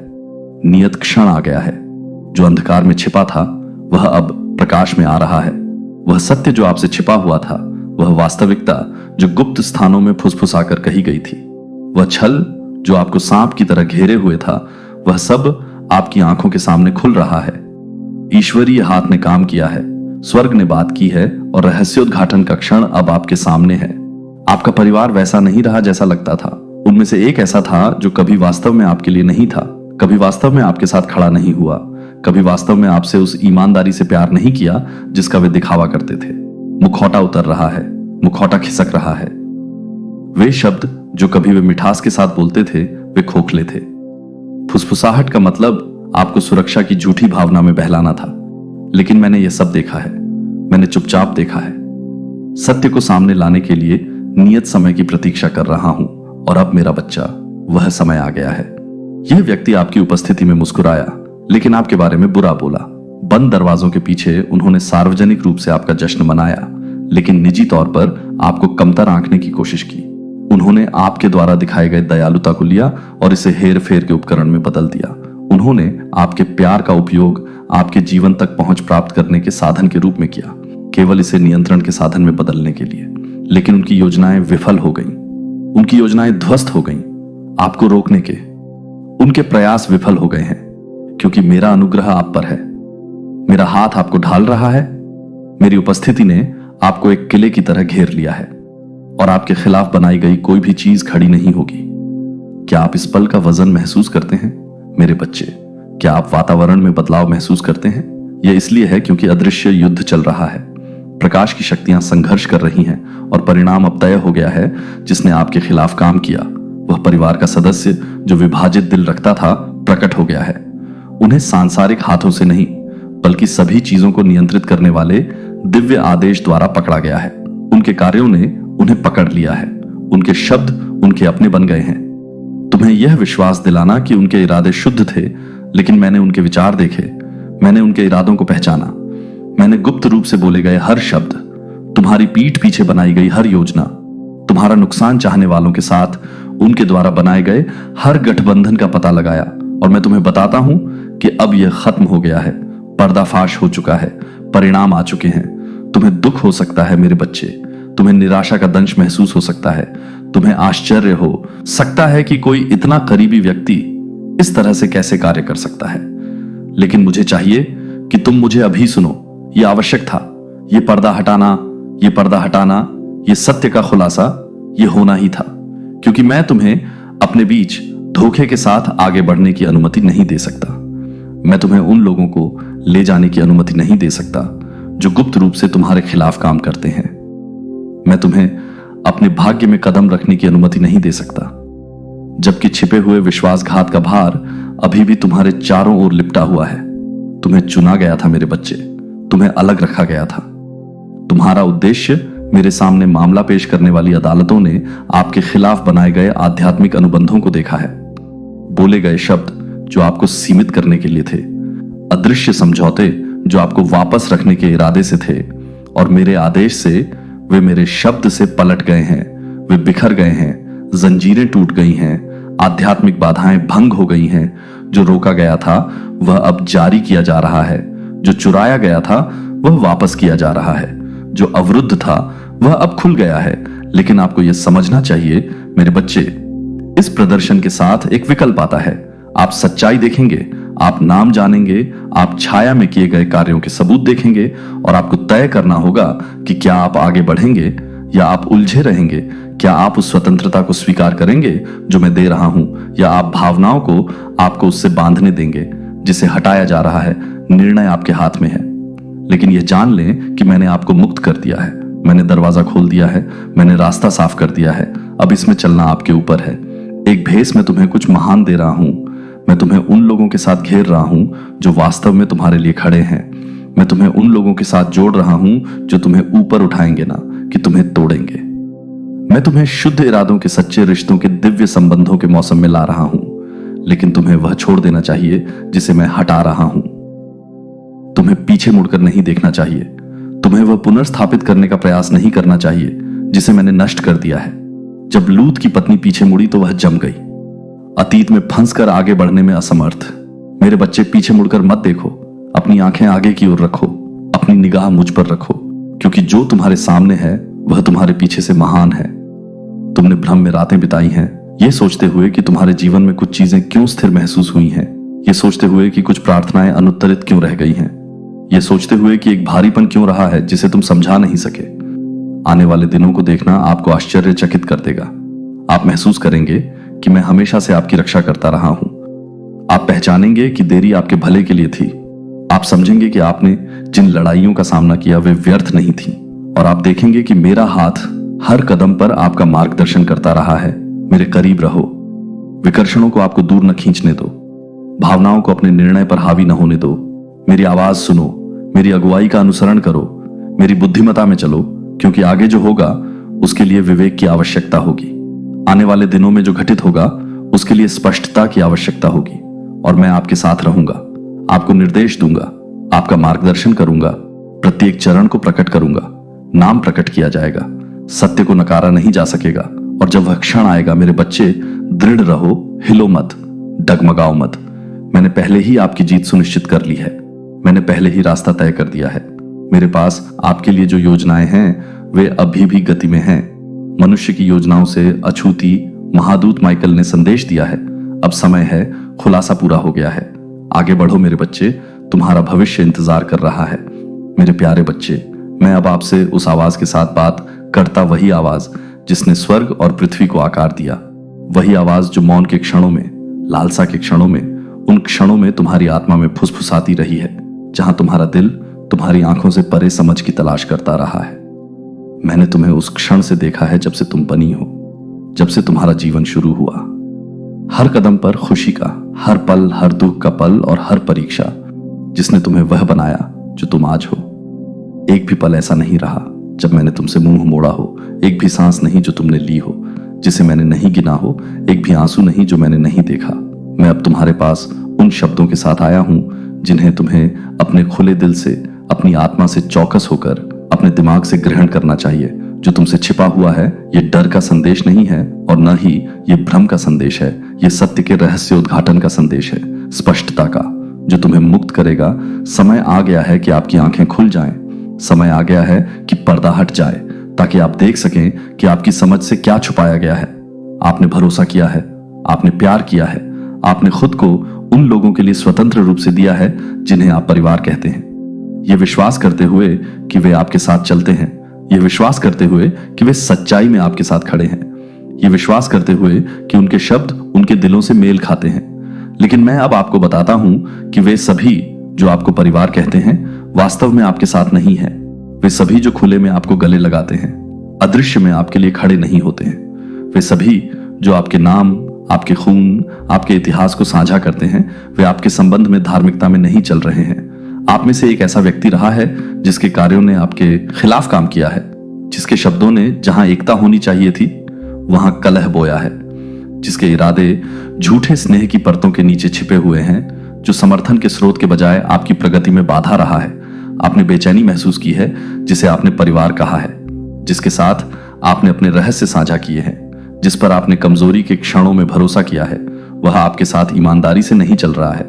[SPEAKER 1] नियत क्षण आ गया है। जो अंधकार में छिपा था वह अब प्रकाश में आ रहा है। वह सत्य जो आपसे छिपा हुआ था, वह वास्तविकता जो गुप्त स्थानों में फुसफुसाकर कही गई थी, वह छल जो आपको सांप की तरह घेरे हुए था, वह सब आपकी आंखों के सामने खुल रहा है। ईश्वरीय हाथ ने काम किया है, स्वर्ग ने बात की है और रहस्योद्घाटन का क्षण अब आपके सामने है। आपका परिवार वैसा नहीं रहा जैसा लगता था। उनमें से एक ऐसा था जो कभी वास्तव में आपके लिए नहीं था, कभी वास्तव में आपके साथ खड़ा नहीं हुआ, कभी वास्तव में आपसे उस ईमानदारी से प्यार नहीं किया जिसका वे दिखावा करते थे। मुखौटा उतर रहा है, मुखौटा खिसक रहा है। वे शब्द जो कभी वे मिठास के साथ बोलते थे, वे खोखले थे। फुसफुसाहट का मतलब आपको सुरक्षा की झूठी भावना में बहलाना था। लेकिन मैंने यह सब देखा है, मैंने चुपचाप देखा है। सत्य को सामने लाने के लिए नियत समय की प्रतीक्षा कर रहा हूं और अब मेरा बच्चा, वह समय आ गया है। यह व्यक्ति आपकी उपस्थिति में मुस्कुराया, लेकिन आपके बारे में बुरा बोला। बंद दरवाजों के पीछे उन्होंने सार्वजनिक रूप से आपका जश्न मनाया, लेकिन निजी तौर पर आपको कमतर आंकने की कोशिश की। उन्होंने आपके द्वारा दिखाए गए दयालुता को लिया और इसे हेर फेर के उपकरण में बदल दिया। उन्होंने आपके प्यार का उपयोग आपके जीवन तक पहुंच प्राप्त करने के साधन के रूप में किया, केवल इसे नियंत्रण के साधन में बदलने के लिए। लेकिन उनकी योजनाएं विफल हो गईं, उनकी योजनाएं ध्वस्त हो गईं। आपको रोकने के उनके प्रयास विफल हो गए हैं, क्योंकि मेरा अनुग्रह आप पर है। मेरा हाथ आपको ढाल रहा है। मेरी उपस्थिति ने आपको एक किले की तरह घेर लिया है और आपके खिलाफ बनाई गई कोई भी चीज खड़ी नहीं होगी। क्या आप इस पल का वजन महसूस करते हैं मेरे बच्चे? क्या आप वातावरण में बदलाव महसूस करते हैं? यह इसलिए है क्योंकि अदृश्य युद्ध चल रहा है। प्रकाश की शक्तियां संघर्ष कर रही हैं और परिणाम अब तय हो गया है। जिसने आपके खिलाफ काम किया, वह परिवार का सदस्य जो विभाजित दिल रखता था, प्रकट हो गया है। उन्हें सांसारिक हाथों से नहीं, बल्कि सभी चीजों को नियंत्रित करने वाले दिव्य आदेश द्वारा पकड़ा गया है। उनके कार्यों ने उन्हें पकड़ लिया है। उनके शब्द उनके अपने बन गए हैं। तुम्हें यह विश्वास दिलाना कि उनके इरादे शुद्ध थे, लेकिन मैंने उनके विचार देखे, मैंने उनके इरादों को पहचाना। मैंने गुप्त रूप से बोले गए हर शब्द, तुम्हारी पीठ पीछे बनाई गई हर योजना, तुम्हारा नुकसान चाहने वालों के साथ उनके द्वारा बनाए गए हर गठबंधन का पता लगाया। और मैं तुम्हें बताता हूं कि अब यह खत्म हो गया है, पर्दाफाश हो चुका है, परिणाम आ चुके हैं। तुम्हें दुख हो सकता है मेरे बच्चे, तुम्हें निराशा का दंश महसूस हो सकता है, तुम्हें आश्चर्य हो सकता है कि कोई इतना करीबी व्यक्ति इस तरह से कैसे कार्य कर सकता है। लेकिन मुझे चाहिए कि तुम मुझे अभी सुनो। यह आवश्यक था, यह पर्दा हटाना, यह पर्दा हटाना, यह सत्य का खुलासा, यह होना ही था, क्योंकि मैं तुम्हें अपने बीच धोखे के साथ आगे बढ़ने की अनुमति नहीं दे सकता। मैं तुम्हें उन लोगों को ले जाने की अनुमति नहीं दे सकता जो गुप्त रूप से तुम्हारे खिलाफ काम करते हैं। मैं तुम्हें अपने भाग्य में कदम रखने की अनुमति नहीं दे सकता, जबकि छिपे हुए विश्वासघात का भार अभी भी तुम्हारे चारों ओर लिपटा हुआ है। तुम्हें चुना गया था मेरे बच्चे, तुम्हें अलग रखा गया था। तुम्हारा उद्देश्य मेरे सामने मामला पेश करने वाली अदालतों ने आपके खिलाफ बनाए गए आध्यात्मिक अनुबंधों को देखा है। बोले गए शब्द जो आपको सीमित करने के लिए थे, अदृश्य समझौते जो आपको वापस रखने के इरादे से थे, और मेरे आदेश से वे मेरे शब्द से पलट गए हैं, वे बिखर गए हैं, जंजीरें टूट गई हैं, आध्यात्मिक बाधाएं भंग हो गई हैं। जो रोका गया था वह अब जारी किया जा रहा है, जो चुराया गया था वह वापस किया जा रहा है, जो अवरुद्ध था वह अब खुल गया है। लेकिन आपको यह समझना चाहिए मेरे बच्चे, इस प्रदर्शन के साथ एक विकल्प आता है। आप सच्चाई देखेंगे, आप नाम जानेंगे, आप छाया में किए गए कार्यों के सबूत देखेंगे, और आपको तय करना होगा कि क्या आप आगे बढ़ेंगे या आप उलझे रहेंगे। क्या आप उस स्वतंत्रता को स्वीकार करेंगे जो मैं दे रहा हूं, या आप भावनाओं को आपको उससे बांधने देंगे जिसे हटाया जा रहा है। निर्णय आपके हाथ में है। लेकिन यह जान लें कि मैंने आपको मुक्त कर दिया है, मैंने दरवाजा खोल दिया है, मैंने रास्ता साफ कर दिया है। अब इसमें चलना आपके ऊपर है। एक भेस में तुम्हें कुछ महान दे रहा हूं। मैं तुम्हें उन लोगों के साथ घेर रहा हूं जो वास्तव में तुम्हारे लिए खड़े हैं। मैं तुम्हें उन लोगों के साथ जोड़ रहा हूं जो तुम्हें ऊपर उठाएंगे, ना कि तुम्हें तोड़ेंगे। मैं तुम्हें शुद्ध इरादों के सच्चे रिश्तों के दिव्य संबंधों के मौसम में ला रहा हूं, लेकिन तुम्हें वह छोड़ देना चाहिए जिसे मैं हटा रहा हूं। तुम्हें पीछे मुड़कर नहीं देखना चाहिए। तुम्हें वह पुनर्स्थापित करने का प्रयास नहीं करना चाहिए जिसे मैंने नष्ट कर दिया है। जब लूत की पत्नी पीछे मुड़ी तो वह जम गई, अतीत में फंसकर आगे बढ़ने में असमर्थ। मेरे बच्चे, पीछे मुड़कर मत देखो, अपनी आंखें आगे की ओर रखो, अपनी निगाह मुझ पर रखो, क्योंकि जो तुम्हारे सामने है वह तुम्हारे पीछे से महान है। तुमने भ्रम में रातें बिताई हैं, यह सोचते हुए कि तुम्हारे जीवन में कुछ चीजें क्यों स्थिर महसूस हुई हैं, यह सोचते हुए कि कुछ प्रार्थनाएं अनुत्तरित क्यों रह गई हैं, यह सोचते हुए कि एक भारीपन क्यों रहा है जिसे तुम समझा नहीं सके। आने वाले दिनों को देखना आपको आश्चर्यचकित कर देगा। आप महसूस करेंगे कि मैं हमेशा से आपकी रक्षा करता रहा हूं। आप पहचानेंगे कि देरी आपके भले के लिए थी। आप समझेंगे कि आपने जिन लड़ाइयों का सामना किया वे व्यर्थ नहीं थी, और आप देखेंगे कि मेरा हाथ हर कदम पर आपका मार्गदर्शन करता रहा है। मेरे करीब रहो। विकर्षणों को आपको दूर न खींचने दो, भावनाओं को अपने निर्णय पर हावी न होने दो। मेरी आवाज सुनो, मेरी अगुवाई का अनुसरण करो, मेरी बुद्धिमता में चलो, क्योंकि आगे जो होगा उसके लिए विवेक की आवश्यकता होगी। आने वाले दिनों में जो घटित होगा उसके लिए स्पष्टता की आवश्यकता होगी, और मैं आपके साथ रहूंगा, आपको निर्देश दूंगा, आपका मार्गदर्शन करूंगा, प्रत्येक चरण को प्रकट करूंगा। नाम प्रकट किया जाएगा, सत्य को नकारा नहीं जा सकेगा। और जब वह क्षण आएगा, मेरे बच्चे, दृढ़ रहो, हिलो मत, डगमगाओ मत। मैंने पहले ही आपकी जीत सुनिश्चित कर ली है। मैंने पहले ही रास्ता तय कर दिया है। मेरे पास आपके लिए जो योजनाएं हैं वे अभी भी गति में हैं। मनुष्य की योजनाओं से अछूती महादूत माइकल ने संदेश दिया है। अब समय है, खुलासा पूरा हो गया है। आगे बढ़ो मेरे बच्चे, तुम्हारा भविष्य इंतजार कर रहा है। मेरे प्यारे बच्चे, मैं अब आपसे उस आवाज के साथ बात करता, वही आवाज जिसने स्वर्ग और पृथ्वी को आकार दिया, वही आवाज जो मौन के क्षणों में, लालसा के क्षणों में, उन क्षणों में तुम्हारी आत्मा में फुसफुसाती रही है, जहां तुम्हारा दिल तुम्हारी आंखों से परे समझ की तलाश करता रहा है। मैंने तुम्हें उस क्षण से देखा है जब से तुम बनी हो, जब से तुम्हारा जीवन शुरू हुआ। हर कदम पर खुशी का, हर पल, हर दुख का पल और हर परीक्षा जिसने तुम्हें वह बनाया जो तुम आज हो। एक भी पल ऐसा नहीं रहा जब मैंने तुमसे मुंह मोड़ा हो, एक भी सांस नहीं जो तुमने ली हो जिसे मैंने नहीं गिना हो, एक भी आंसू नहीं जो मैंने नहीं देखा। मैं अब तुम्हारे पास उन शब्दों के साथ आया हूं जिन्हें तुम्हें अपने खुले दिल से, अपनी आत्मा से चौकस होकर, अपने दिमाग से ग्रहण करना चाहिए। जो तुमसे छिपा हुआ है ये डर का संदेश नहीं है, और न ही ये भ्रम का संदेश है। ये सत्य के रहस्य उद्घाटन का संदेश है, स्पष्टता का, जो तुम्हें मुक्त करेगा। समय आ गया है कि आपकी आंखें खुल जाएं। समय आ गया है कि पर्दा हट जाए, ताकि आप देख सकें कि आपकी समझ से क्या छुपाया गया है। आपने भरोसा किया है, आपने प्यार किया है, आपने खुद को उन लोगों के लिए स्वतंत्र रूप से दिया है जिन्हें आप परिवार कहते हैं। यह विश्वास करते हुए कि वे आपके साथ चलते हैं, यह विश्वास करते हुए कि वे सच्चाई में आपके साथ खड़े हैं, यह विश्वास करते हुए कि उनके शब्द उनके दिलों से मेल खाते हैं। लेकिन मैं अब आपको बताता हूं कि वे सभी जो आपको परिवार कहते हैं वास्तव में आपके साथ नहीं है। वे सभी जो खुले में आपको गले लगाते हैं, अदृश्य में आपके लिए खड़े नहीं होते हैं। वे सभी जो आपके नाम, आपके खून, आपके इतिहास को साझा करते हैं, वे आपके संबंध में धार्मिकता में नहीं चल रहे हैं। आप में से एक ऐसा व्यक्ति रहा है जिसके कार्यों ने आपके खिलाफ काम किया है, जिसके शब्दों ने जहां एकता होनी चाहिए थी वहां कलह बोया है, जिसके इरादे झूठे स्नेह की परतों के नीचे छिपे हुए हैं, जो समर्थन के स्रोत के बजाय आपकी प्रगति में बाधा रहा है। आपने बेचैनी महसूस की है जिसे आपने परिवार कहा है, जिसके साथ आपने अपने रहस्य साझा किए हैं, जिस पर आपने कमजोरी के क्षणों में भरोसा किया है, वह आपके साथ ईमानदारी से नहीं चल रहा है।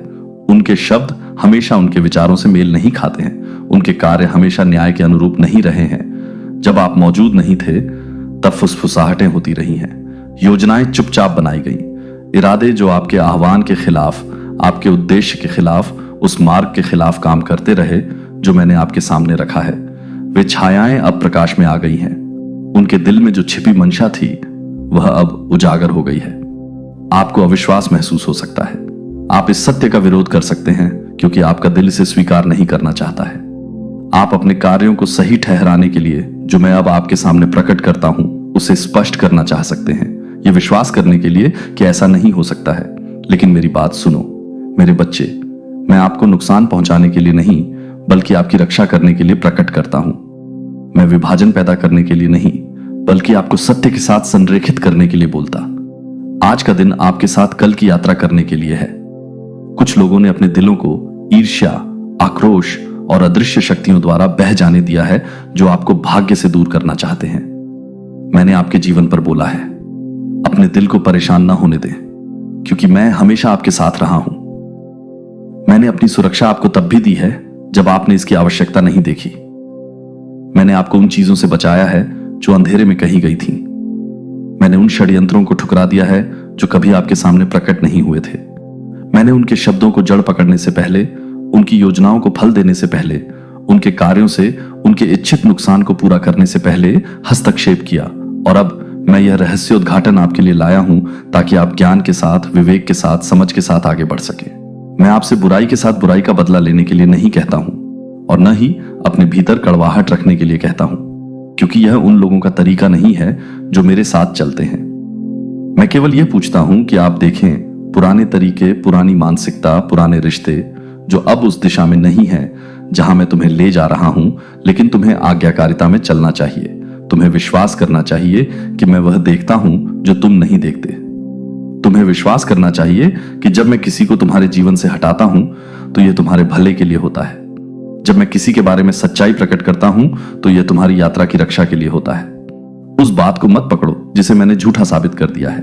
[SPEAKER 1] उनके शब्द हमेशा उनके विचारों से मेल नहीं खाते हैं, उनके कार्य हमेशा न्याय के अनुरूप नहीं रहे हैं। जब आप मौजूद नहीं थे तब फुसफुसाहटें होती रही हैं, योजनाएं चुपचाप बनाई गईं, इरादे जो आपके आह्वान के खिलाफ, आपके उद्देश्य के खिलाफ, उस मार्ग के खिलाफ काम करते रहे जो मैंने आपके सामने रखा है। वे छायाएं अब प्रकाश में आ गई हैं। उनके दिल में जो छिपी मंशा थी वह अब उजागर हो गई है। आपको अविश्वास महसूस हो सकता है, आप इस सत्य का विरोध कर सकते हैं क्योंकि आपका दिल इसे स्वीकार नहीं करना चाहता है। आप अपने कार्यों को सही ठहराने के लिए जो मैं अब आपके सामने प्रकट करता हूं उसे स्पष्ट करना चाह सकते हैं, यह विश्वास करने के लिए कि ऐसा नहीं हो सकता है। लेकिन मेरी बात सुनो मेरे बच्चे, मैं आपको नुकसान पहुंचाने के लिए नहीं बल्कि आपकी रक्षा करने के लिए प्रकट करता हूं। मैं विभाजन पैदा करने के लिए नहीं बल्कि आपको सत्य के साथ संरेखित करने के लिए बोलता। आज का दिन आपके साथ कल की यात्रा करने के लिए है। कुछ लोगों ने अपने दिलों को ईर्ष्या, आक्रोश और अदृश्य शक्तियों द्वारा बह जाने दिया है जो आपको भाग्य से दूर करना चाहते हैं। मैंने आपके जीवन पर बोला है, अपने दिल को परेशान ना होने दें, क्योंकि मैं हमेशा आपके साथ रहा हूं। मैंने अपनी सुरक्षा आपको तब भी दी है जब आपने इसकी आवश्यकता नहीं देखी। मैंने आपको उन चीजों से बचाया है जो अंधेरे में कही गई थी। मैंने उन षड्यंत्रों को ठुकरा दिया है जो कभी आपके सामने प्रकट नहीं हुए थे। मैंने उनके शब्दों को जड़ पकड़ने से पहले, उनकी योजनाओं को फल देने से पहले, उनके कार्यों से उनके इच्छित नुकसान को पूरा करने से पहले हस्तक्षेप किया। और अब मैं यह रहस्य उद्घाटन आपके लिए लाया हूं ताकि आप ज्ञान के साथ, विवेक के साथ, समझ के साथ आगे बढ़ सके। मैं आपसे बुराई के साथ बुराई का बदला लेने के लिए नहीं कहता हूं और न ही अपने भीतर कड़वाहट रखने के लिए कहता हूं, क्योंकि यह उन लोगों का तरीका नहीं है जो मेरे साथ चलते हैं। मैं केवल यह पूछता हूं कि आप देखें, पुराने तरीके, पुरानी मानसिकता, पुराने रिश्ते जो अब उस दिशा में नहीं है जहां मैं तुम्हें ले जा रहा हूं, लेकिन तुम्हें आज्ञाकारिता में चलना चाहिए। तुम्हें विश्वास करना चाहिए कि मैं वह देखता हूं जो तुम नहीं देखते। तुम्हें विश्वास करना चाहिए कि जब मैं किसी को तुम्हारे जीवन से हटाता हूं तो यह तुम्हारे भले के लिए होता है। जब मैं किसी के बारे में सच्चाई प्रकट करता हूं तो यह तुम्हारी यात्रा की रक्षा के लिए होता है। उस बात को मत पकड़ो जिसे मैंने झूठा साबित कर दिया है।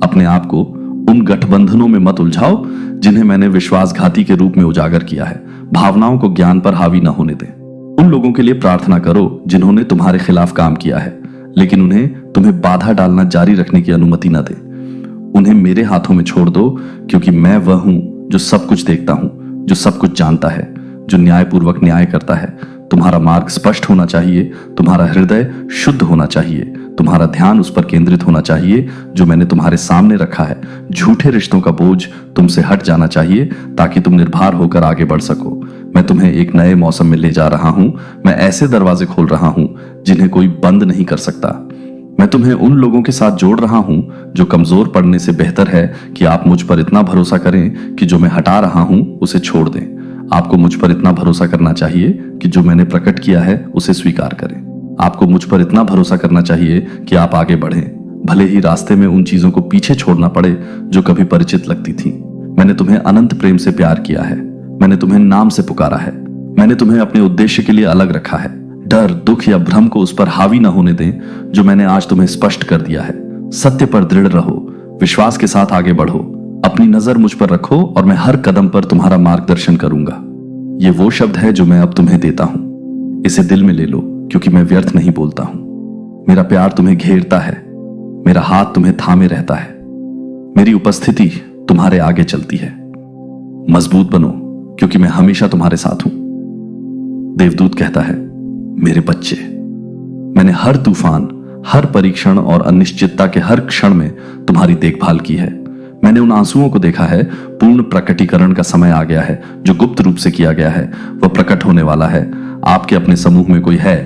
[SPEAKER 1] अपने आप को उन गठबंधनों में मत उलझाओ जिन्हें मैंने विश्वासघाती के रूप में उजागर किया है। भावनाओं को ज्ञान पर हावी न होने दें। उन लोगों के लिए प्रार्थना करो जिन्होंने तुम्हारे खिलाफ काम किया है, लेकिन उन्हें तुम्हें बाधा डालना जारी रखने की अनुमति न दें। उन्हें मेरे हाथों में छोड़ दो, क्योंकि मैं वह हूं जो सब कुछ देखता हूं, जो सब कुछ जानता है, जो न्यायपूर्वक न्याय करता है। तुम्हारा मार्ग स्पष्ट होना चाहिए, तुम्हारा हृदय शुद्ध होना चाहिए, तुम्हारा ध्यान उस पर केंद्रित होना चाहिए जो मैंने तुम्हारे सामने रखा है। झूठे रिश्तों का बोझ तुमसे हट जाना चाहिए ताकि तुम निर्भर होकर आगे बढ़ सको। मैं तुम्हें एक नए मौसम में ले जा रहा हूं। मैं ऐसे दरवाजे खोल रहा हूं जिन्हें कोई बंद नहीं कर सकता। मैं तुम्हें उन लोगों के साथ जोड़ रहा हूं जो कमजोर पड़ने से बेहतर है कि आप मुझ पर इतना भरोसा करें कि जो मैं हटा रहा हूं उसे छोड़ दें। आपको मुझ पर इतना भरोसा करना चाहिए कि जो मैंने प्रकट किया है उसे स्वीकार करें। आपको मुझ पर इतना भरोसा करना चाहिए कि आप आगे बढ़ें, भले ही रास्ते में उन चीजों को पीछे छोड़ना पड़े जो कभी परिचित लगती थी। मैंने तुम्हें अनंत प्रेम से प्यार किया है। मैंने तुम्हें नाम से पुकारा है। मैंने तुम्हें अपने उद्देश्य के लिए अलग रखा है। डर, दुख या भ्रम को उस पर हावी न होने दें जो मैंने आज तुम्हें स्पष्ट कर दिया है। सत्य पर दृढ़ रहो, विश्वास के साथ आगे बढ़ो। अपनी नजर मुझ पर रखो और मैं हर कदम पर तुम्हारा मार्गदर्शन करूंगा। ये वो शब्द है जो मैं अब तुम्हें देता हूं। इसे दिल में ले लो, क्योंकि मैं व्यर्थ नहीं बोलता हूं। मेरा प्यार तुम्हें घेरता है, मेरा हाथ तुम्हें थामे रहता है, मेरी उपस्थिति तुम्हारे आगे चलती है। मजबूत बनो, क्योंकि मैं हमेशा तुम्हारे साथ हूं। देवदूत कहता है, मेरे बच्चे, मैंने हर तूफान, हर परीक्षण और अनिश्चितता के हर क्षण में तुम्हारी देखभाल की है। मैंने उन आंसुओं को देखा है। पूर्ण प्रकटीकरण का समय आ गया है। जो गुप्त रूप से किया गया है वह प्रकट होने वाला है। आपके अपने समूह में कोई है,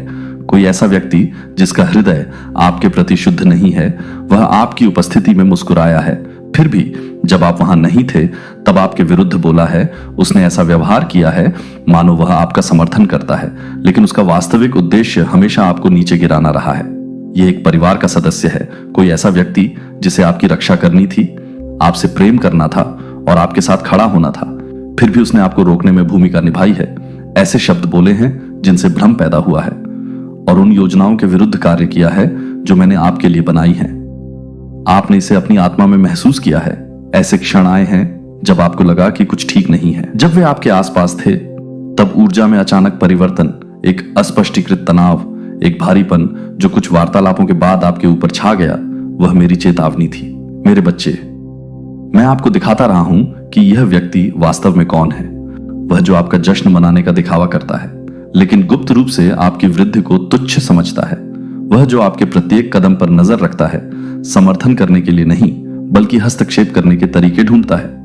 [SPEAKER 1] कोई ऐसा व्यक्ति जिसका हृदय आपके प्रति शुद्ध नहीं है। वह आपकी उपस्थिति में मुस्कुराया है, फिर भी जब आप वहां नहीं थे तब आपके विरुद्ध बोला है। उसने ऐसा व्यवहार किया है मानो वह आपका समर्थन करता है, लेकिन उसका वास्तविक उद्देश्य हमेशा आपको नीचे गिराना रहा है। यह एक परिवार का सदस्य है, कोई ऐसा व्यक्ति जिसे आपकी रक्षा करनी थी, आपसे प्रेम करना था और आपके साथ खड़ा होना था, फिर भी उसने आपको रोकने में भूमिका निभाई है। ऐसे शब्द बोले हैं जिनसे भ्रम पैदा हुआ है और उन योजनाओं के विरुद्ध कार्य किया है जो मैंने आपके लिए बनाई हैं। आपने इसे अपनी आत्मा में महसूस किया है। ऐसे क्षण आए हैं जब आपको लगा कि कुछ ठीक नहीं है। जब वे आपके आसपास थे तब ऊर्जा में अचानक परिवर्तन, एक अस्पष्टीकृत तनाव, एक भारीपन जो कुछ वार्तालापों के बाद आपके ऊपर छा गया, वह मेरी चेतावनी थी। मेरे बच्चे, मैं आपको दिखाता रहा हूं कि यह व्यक्ति वास्तव में कौन है। वह जो आपका जश्न मनाने का दिखावा करता है, लेकिन गुप्त रूप से आपकी वृद्धि को तुच्छ समझता है। वह जो आपके प्रत्येक कदम पर नजर रखता है, समर्थन करने के लिए नहीं बल्कि हस्तक्षेप करने के तरीके ढूंढता है।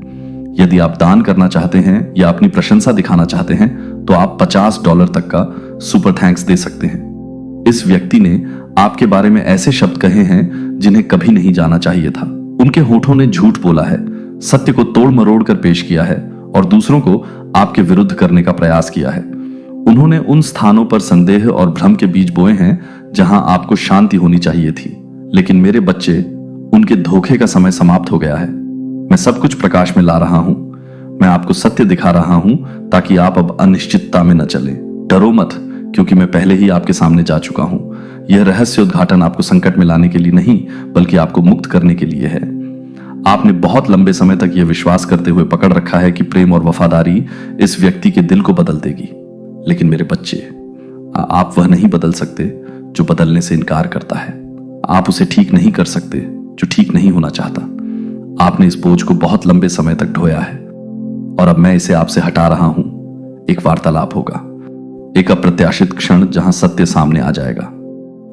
[SPEAKER 1] यदि आप दान करना चाहते हैं या अपनी प्रशंसा दिखाना चाहते हैं तो आप $50 तक का सुपर थैंक्स दे सकते हैं। इस व्यक्ति ने आपके बारे में ऐसे शब्द कहे हैं जिन्हें कभी नहीं जाना चाहिए था। उनके होठों ने झूठ बोला है, सत्य को तोड़ मरोड़ कर पेश किया है और दूसरों को आपके विरुद्ध करने का प्रयास किया है। उन्होंने उन स्थानों पर संदेह और भ्रम के बीज बोए हैं जहां आपको शांति होनी चाहिए थी, लेकिन मेरे बच्चे, उनके धोखे का समय समाप्त हो गया है। मैं सब कुछ प्रकाश में ला रहा हूं। मैं आपको सत्य दिखा रहा हूं ताकि आप अब अनिश्चितता में न चले। डरो मत, क्योंकि मैं पहले ही आपके सामने जा चुका हूं। यह रहस्य उद्घाटन आपको संकट में लाने के लिए नहीं, बल्कि आपको मुक्त करने के लिए है। आपने बहुत लंबे समय तक यह विश्वास करते हुए पकड़ रखा है कि प्रेम और वफादारी इस व्यक्ति के दिल को बदल देगी। लेकिन मेरे बच्चे, आप वह नहीं बदल सकते जो बदलने से इनकार करता है। आप उसे ठीक नहीं कर सकते जो ठीक नहीं होना चाहता। आपने इस बोझ को बहुत लंबे समय तक ढोया है और अब मैं इसे आपसे हटा रहा हूं। एक वार्तालाप होगा, एक अप्रत्याशित क्षण जहां सत्य सामने आ जाएगा।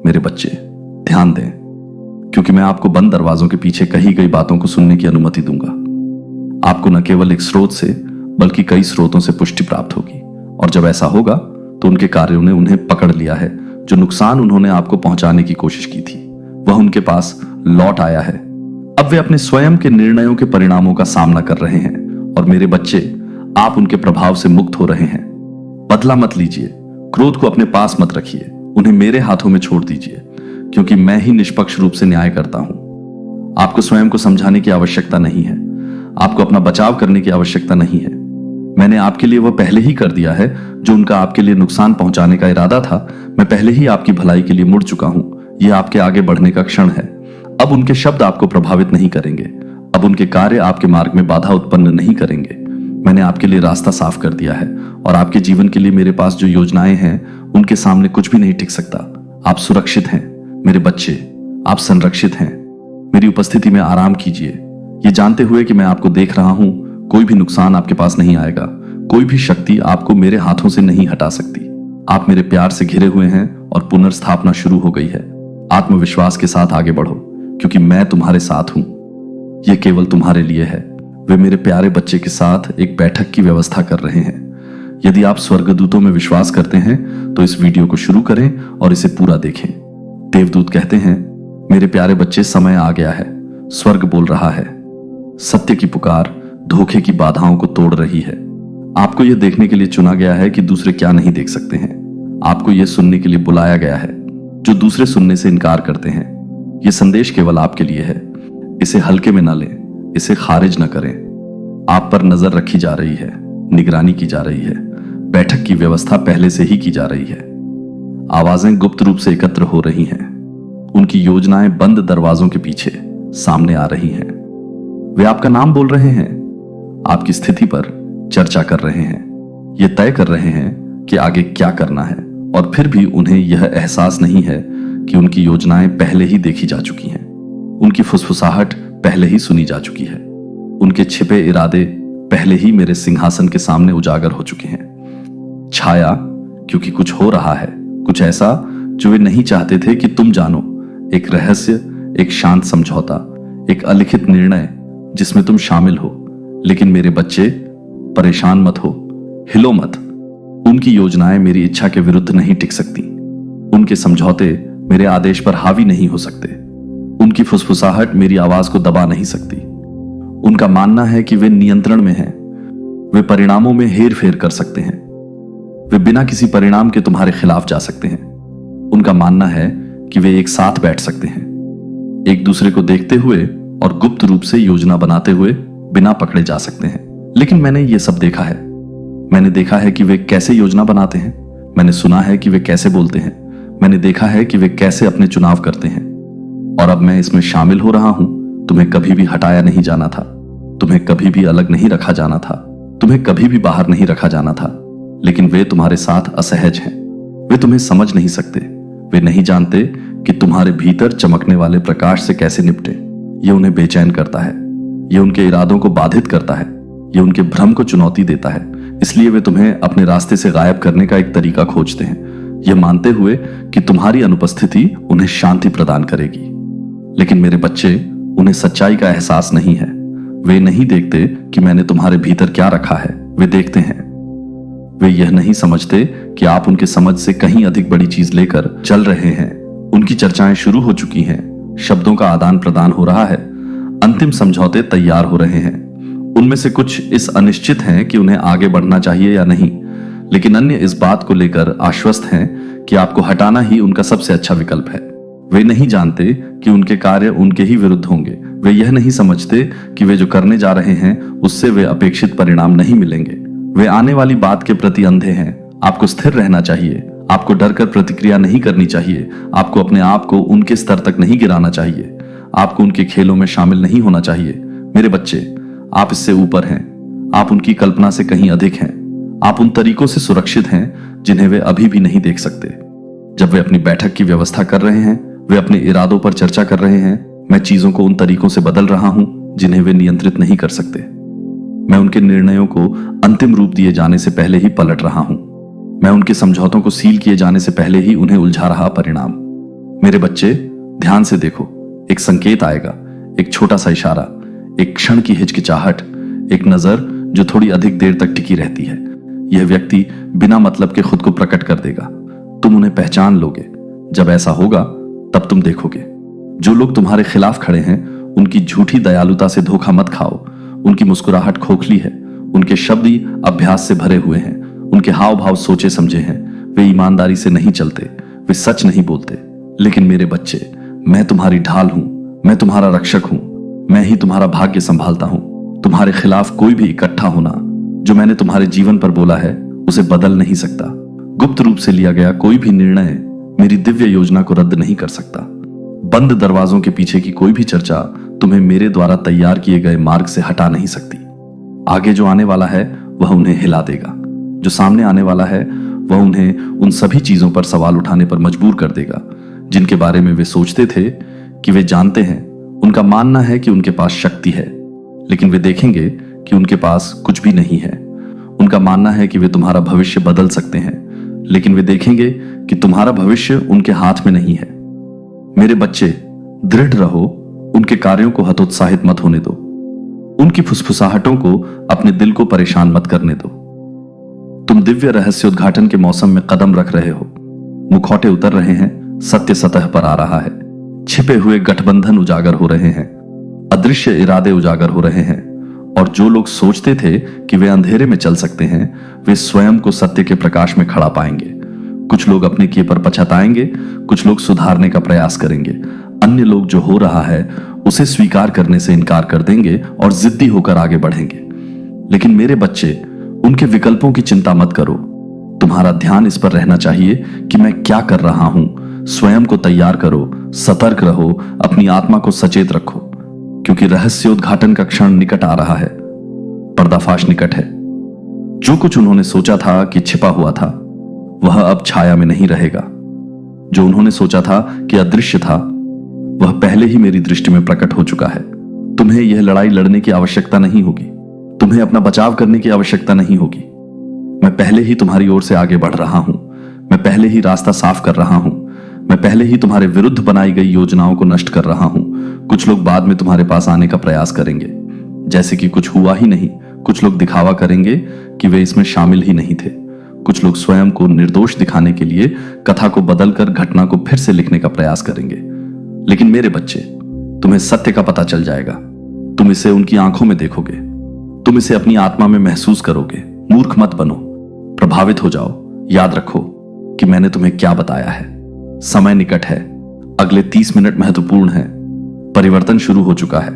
[SPEAKER 1] मेरे बच्चे, ध्यान दें, क्योंकि मैं आपको बंद दरवाजों के पीछे कही गई बातों को सुनने की अनुमति दूंगा। आपको न केवल एक स्रोत से बल्कि कई स्रोतों से पुष्टि प्राप्त होगी, और जब ऐसा होगा तो उनके कार्यों ने उन्हें पकड़ लिया है। जो नुकसान उन्होंने आपको पहुंचाने की कोशिश की थी वह उनके पास लौट आया है। अब वे अपने स्वयं के निर्णयों के परिणामों का सामना कर रहे हैं, और मेरे बच्चे, आप उनके प्रभाव से मुक्त हो रहे हैं। बदला मत लीजिए, क्रोध को अपने पास मत रखिए, उन्हें मेरे हाथों में छोड़ दीजिए, क्योंकि मैं ही निष्पक्ष रूप से न्याय करता हूं। आपको स्वयं को समझाने की आवश्यकता नहीं है, आपको अपना बचाव करने की आवश्यकता नहीं है। मैंने आपके लिए वह पहले ही कर दिया है जो उनका आपके लिए नुकसान पहुंचाने का इरादा था। मैं पहले ही आपकी भलाई के लिए मुड़ चुका हूं। यह आपके आगे बढ़ने का क्षण है। अब उनके शब्द आपको प्रभावित नहीं करेंगे, अब उनके कार्य आपके मार्ग में बाधा उत्पन्न नहीं करेंगे। मैंने आपके लिए रास्ता साफ कर दिया है, और आपके जीवन के लिए मेरे पास जो योजनाएं हैं उनके सामने कुछ भी नहीं टिक सकता। आप सुरक्षित हैं मेरे बच्चे, आप संरक्षित हैं। मेरी उपस्थिति में आराम कीजिए, ये जानते हुए कि मैं आपको देख रहा हूं। कोई भी नुकसान आपके पास नहीं आएगा, कोई भी शक्ति आपको मेरे हाथों से नहीं हटा सकती। आप मेरे प्यार से घिरे हुए हैं और पुनर्स्थापना शुरू हो गई है। आत्मविश्वास के साथ आगे बढ़ो, क्योंकि मैं तुम्हारे साथ हूं। यह केवल तुम्हारे लिए है। वे मेरे प्यारे बच्चे के साथ एक बैठक की व्यवस्था कर रहे हैं। यदि आप स्वर्गदूतों में विश्वास करते हैं तो इस वीडियो को शुरू करें और इसे पूरा देखें। देवदूत कहते हैं, मेरे प्यारे बच्चे, समय आ गया है। स्वर्ग बोल रहा है, सत्य की पुकार धोखे की बाधाओं को तोड़ रही है। आपको यह देखने के लिए चुना गया है कि दूसरे क्या नहीं देख सकते हैं। आपको यह सुनने के लिए बुलाया गया है जो दूसरे सुनने से इनकार करते हैं। यह संदेश केवल आपके लिए है। इसे हल्के में न लें, इसे खारिज न करें। आप पर नजर रखी जा रही है, निगरानी की जा रही है, बैठक की व्यवस्था पहले से ही की जा रही है। आवाजें गुप्त रूप से एकत्र हो रही हैं, उनकी योजनाएं बंद दरवाजों के पीछे सामने आ रही हैं। वे आपका नाम बोल रहे हैं, आपकी स्थिति पर चर्चा कर रहे हैं, ये तय कर रहे हैं कि आगे क्या करना है, और फिर भी उन्हें यह एहसास नहीं है कि उनकी योजनाएं पहले ही देखी जा चुकी हैं। उनकी फुसफुसाहट पहले ही सुनी जा चुकी है। उनके छिपे इरादे पहले ही मेरे सिंहासन के सामने उजागर हो चुके हैं। छाया, क्योंकि कुछ हो रहा है, कुछ ऐसा जो वे नहीं चाहते थे कि तुम जानो। एक रहस्य, एक शांत समझौता, एक अलिखित निर्णय जिसमें तुम शामिल हो। लेकिन मेरे बच्चे, परेशान मत हो, हिलो मत। उनकी योजनाएं मेरी इच्छा के विरुद्ध नहीं टिक सकती। उनके समझौते मेरे आदेश पर हावी नहीं हो सकते। उनकी फुसफुसाहट मेरी आवाज को दबा नहीं सकती। उनका मानना है कि वे नियंत्रण में हैं। वे परिणामों में हेर फेर कर सकते हैं। वे बिना किसी परिणाम के तुम्हारे खिलाफ जा सकते हैं। उनका मानना है कि वे एक साथ बैठ सकते हैं, एक दूसरे को देखते हुए और गुप्त रूप से योजना बनाते हुए बिना पकड़े जा सकते हैं। लेकिन मैंने ये सब देखा है। मैंने देखा है कि वे कैसे योजना बनाते हैं। मैंने सुना है कि वे कैसे बोलते हैं। मैंने देखा है कि वे कैसे अपने चुनाव करते हैं। और अब मैं इसमें शामिल हो रहा हूं। तुम्हें कभी भी हटाया नहीं जाना था, तुम्हें कभी भी अलग नहीं रखा जाना था, तुम्हें कभी भी बाहर नहीं रखा जाना था। लेकिन वे तुम्हारे साथ असहज हैं। वे तुम्हें समझ नहीं सकते। वे नहीं जानते कि तुम्हारे भीतर चमकने वाले प्रकाश से कैसे निपटे। ये उन्हें बेचैन करता है, ये उनके इरादों को बाधित करता है, ये उनके भ्रम को चुनौती देता है। इसलिए वे तुम्हें अपने रास्ते से गायब करने का एक तरीका खोजते हैं, यह मानते हुए कि तुम्हारी अनुपस्थिति उन्हें शांति प्रदान करेगी। लेकिन मेरे बच्चे, उन्हें सच्चाई का एहसास नहीं है। वे नहीं देखते कि मैंने तुम्हारे भीतर क्या रखा है। वे देखते हैं। वे यह नहीं समझते कि आप उनके समझ से कहीं अधिक बड़ी चीज लेकर चल रहे हैं। उनकी चर्चाएं शुरू हो चुकी हैं, शब्दों का आदान प्रदान हो रहा है, अंतिम समझौते तैयार हो रहे हैं। उनमें से कुछ इस अनिश्चित हैं कि उन्हें आगे बढ़ना चाहिए या नहीं, लेकिन अन्य इस बात को लेकर आश्वस्त हैं कि आपको हटाना ही उनका सबसे अच्छा विकल्प है। वे नहीं जानते कि उनके कार्य उनके ही विरुद्ध होंगे। वे यह नहीं समझते कि वे जो करने जा रहे हैं उससे वे अपेक्षित परिणाम नहीं मिलेंगे। वे आने वाली बात के प्रति अंधे हैं। आपको स्थिर रहना चाहिए। आपको डर कर प्रतिक्रिया नहीं करनी चाहिए। आपको अपने आप को उनके स्तर तक नहीं गिराना चाहिए। आपको उनके खेलों में शामिल नहीं होना चाहिए। मेरे बच्चे, आप इससे ऊपर हैं। आप उनकी कल्पना से कहीं अधिक हैं। आप उन तरीकों से सुरक्षित हैं जिन्हें वे अभी भी नहीं देख सकते। जब वे अपनी बैठक की व्यवस्था कर रहे हैं, वे अपने इरादों पर चर्चा कर रहे हैं, मैं चीजों को उन तरीकों से बदल रहा हूं जिन्हें वे नियंत्रित नहीं कर सकते। मैं उनके निर्णयों को अंतिम रूप दिए जाने से पहले ही पलट रहा हूं। मैं उनके समझौतों को सील किए जाने से पहले ही उन्हें उलझा रहा परिणाम। मेरे बच्चे, ध्यान से देखो। एक संकेत आएगा, एक छोटा सा इशारा, एक क्षण की हिचकिचाहट, एक नजर जो थोड़ी अधिक देर तक टिकी रहती है। यह व्यक्ति बिना मतलब के खुद को प्रकट कर देगा। तुम उन्हें पहचान लोगे। जब ऐसा होगा तब तुम देखोगे। जो लोग तुम्हारे खिलाफ खड़े हैं उनकी झूठी दयालुता से धोखा मत खाओ। उनकी मुस्कुराहट खोखली है। उनके शब्द ही अभ्यास से भरे हुए हैं। उनके हाव भाव सोचे समझे हैं। वे ईमानदारी से नहीं चलते। वे सच नहीं बोलते। लेकिन मेरे बच्चे, मैं तुम्हारी ढाल हूं। मैं तुम्हारा रक्षक हूं। मैं ही तुम्हारा भाग्य संभालता हूं। तुम्हारे खिलाफ कोई भी इकट्ठा होना जो मैंने तुम्हारे जीवन पर बोला है उसे बदल नहीं सकता। गुप्त रूप से लिया गया कोई भी निर्णय मेरी दिव्य योजना को रद्द नहीं कर सकता। बंद दरवाजों के पीछे की कोई भी चर्चा तुम्हें मेरे द्वारा तैयार किए गए मार्ग से हटा नहीं सकती। आगे जो आने वाला है वह उन्हें हिला देगा। जो सामने आने वाला है वह उन्हें उन सभी चीजों पर सवाल उठाने पर मजबूर कर देगा जिनके बारे में वे सोचते थे कि वे जानते हैं। उनका मानना है कि उनके पास शक्ति है, लेकिन वे देखेंगे कि उनके पास कुछ भी नहीं है। उनका मानना है कि वे तुम्हारा भविष्य बदल सकते हैं, लेकिन वे देखेंगे कि तुम्हारा भविष्य उनके हाथ में नहीं है। मेरे बच्चे, दृढ़ रहो। उनके कार्यों को हतोत्साहित मत होने दो। उनकी फुसफुसाहटों को अपने दिल को परेशान मत करने दो। तुम दिव्य रहस्योद्घाटन के मौसम में कदम रख रहे हो। मुखौटे उतर रहे हैं। सत्य सतह पर आ रहा है। छिपे हुए गठबंधन उजागर हो रहे हैं। अदृश्य इरादे उजागर हो रहे हैं। और जो लोग सोचते थे कि वे अंधेरे में चल सकते हैं, वे स्वयं को सत्य के प्रकाश में खड़ा पाएंगे। कुछ लोग अपने किए पर पछताएंगे। कुछ लोग सुधारने का प्रयास करेंगे। अन्य लोग जो हो रहा है उसे स्वीकार करने से इनकार कर देंगे और जिद्दी होकर आगे बढ़ेंगे। लेकिन मेरे बच्चे, उनके विकल्पों की चिंता मत करो। तुम्हारा ध्यान इस पर रहना चाहिए कि मैं क्या कर रहा हूं। स्वयं को तैयार करो, सतर्क रहो, अपनी आत्मा को सचेत रखो, क्योंकि रहस्योद्घाटन का क्षण निकट आ रहा है। पर्दाफाश निकट है। जो कुछ उन्होंने सोचा था कि छिपा हुआ था वह अब छाया में नहीं रहेगा। जो उन्होंने सोचा था कि अदृश्य था वह पहले ही मेरी दृष्टि में प्रकट हो चुका है। तुम्हें यह लड़ाई लड़ने की आवश्यकता नहीं होगी। तुम्हें अपना बचाव करने की आवश्यकता नहीं होगी। मैं पहले ही तुम्हारी ओर से आगे बढ़ रहा हूं। मैं पहले ही रास्ता साफ कर रहा हूं। मैं पहले ही तुम्हारे विरुद्ध बनाई गई योजनाओं को नष्ट कर रहा हूं। कुछ लोग बाद में तुम्हारे पास आने का प्रयास करेंगे जैसे कि कुछ हुआ ही नहीं। कुछ लोग दिखावा करेंगे कि वे इसमें शामिल ही नहीं थे। कुछ लोग स्वयं को निर्दोष दिखाने के लिए कथा को बदलकर घटना को फिर से लिखने का प्रयास करेंगे। लेकिन मेरे बच्चे, तुम्हें सत्य का पता चल जाएगा। तुम इसे उनकी आंखों में देखोगे। तुम इसे अपनी आत्मा में महसूस करोगे। मूर्ख मत बनो, प्रभावित हो जाओ। याद रखो कि मैंने तुम्हें क्या बताया है। समय निकट है। अगले 30 मिनट महत्वपूर्ण है। परिवर्तन शुरू हो चुका है।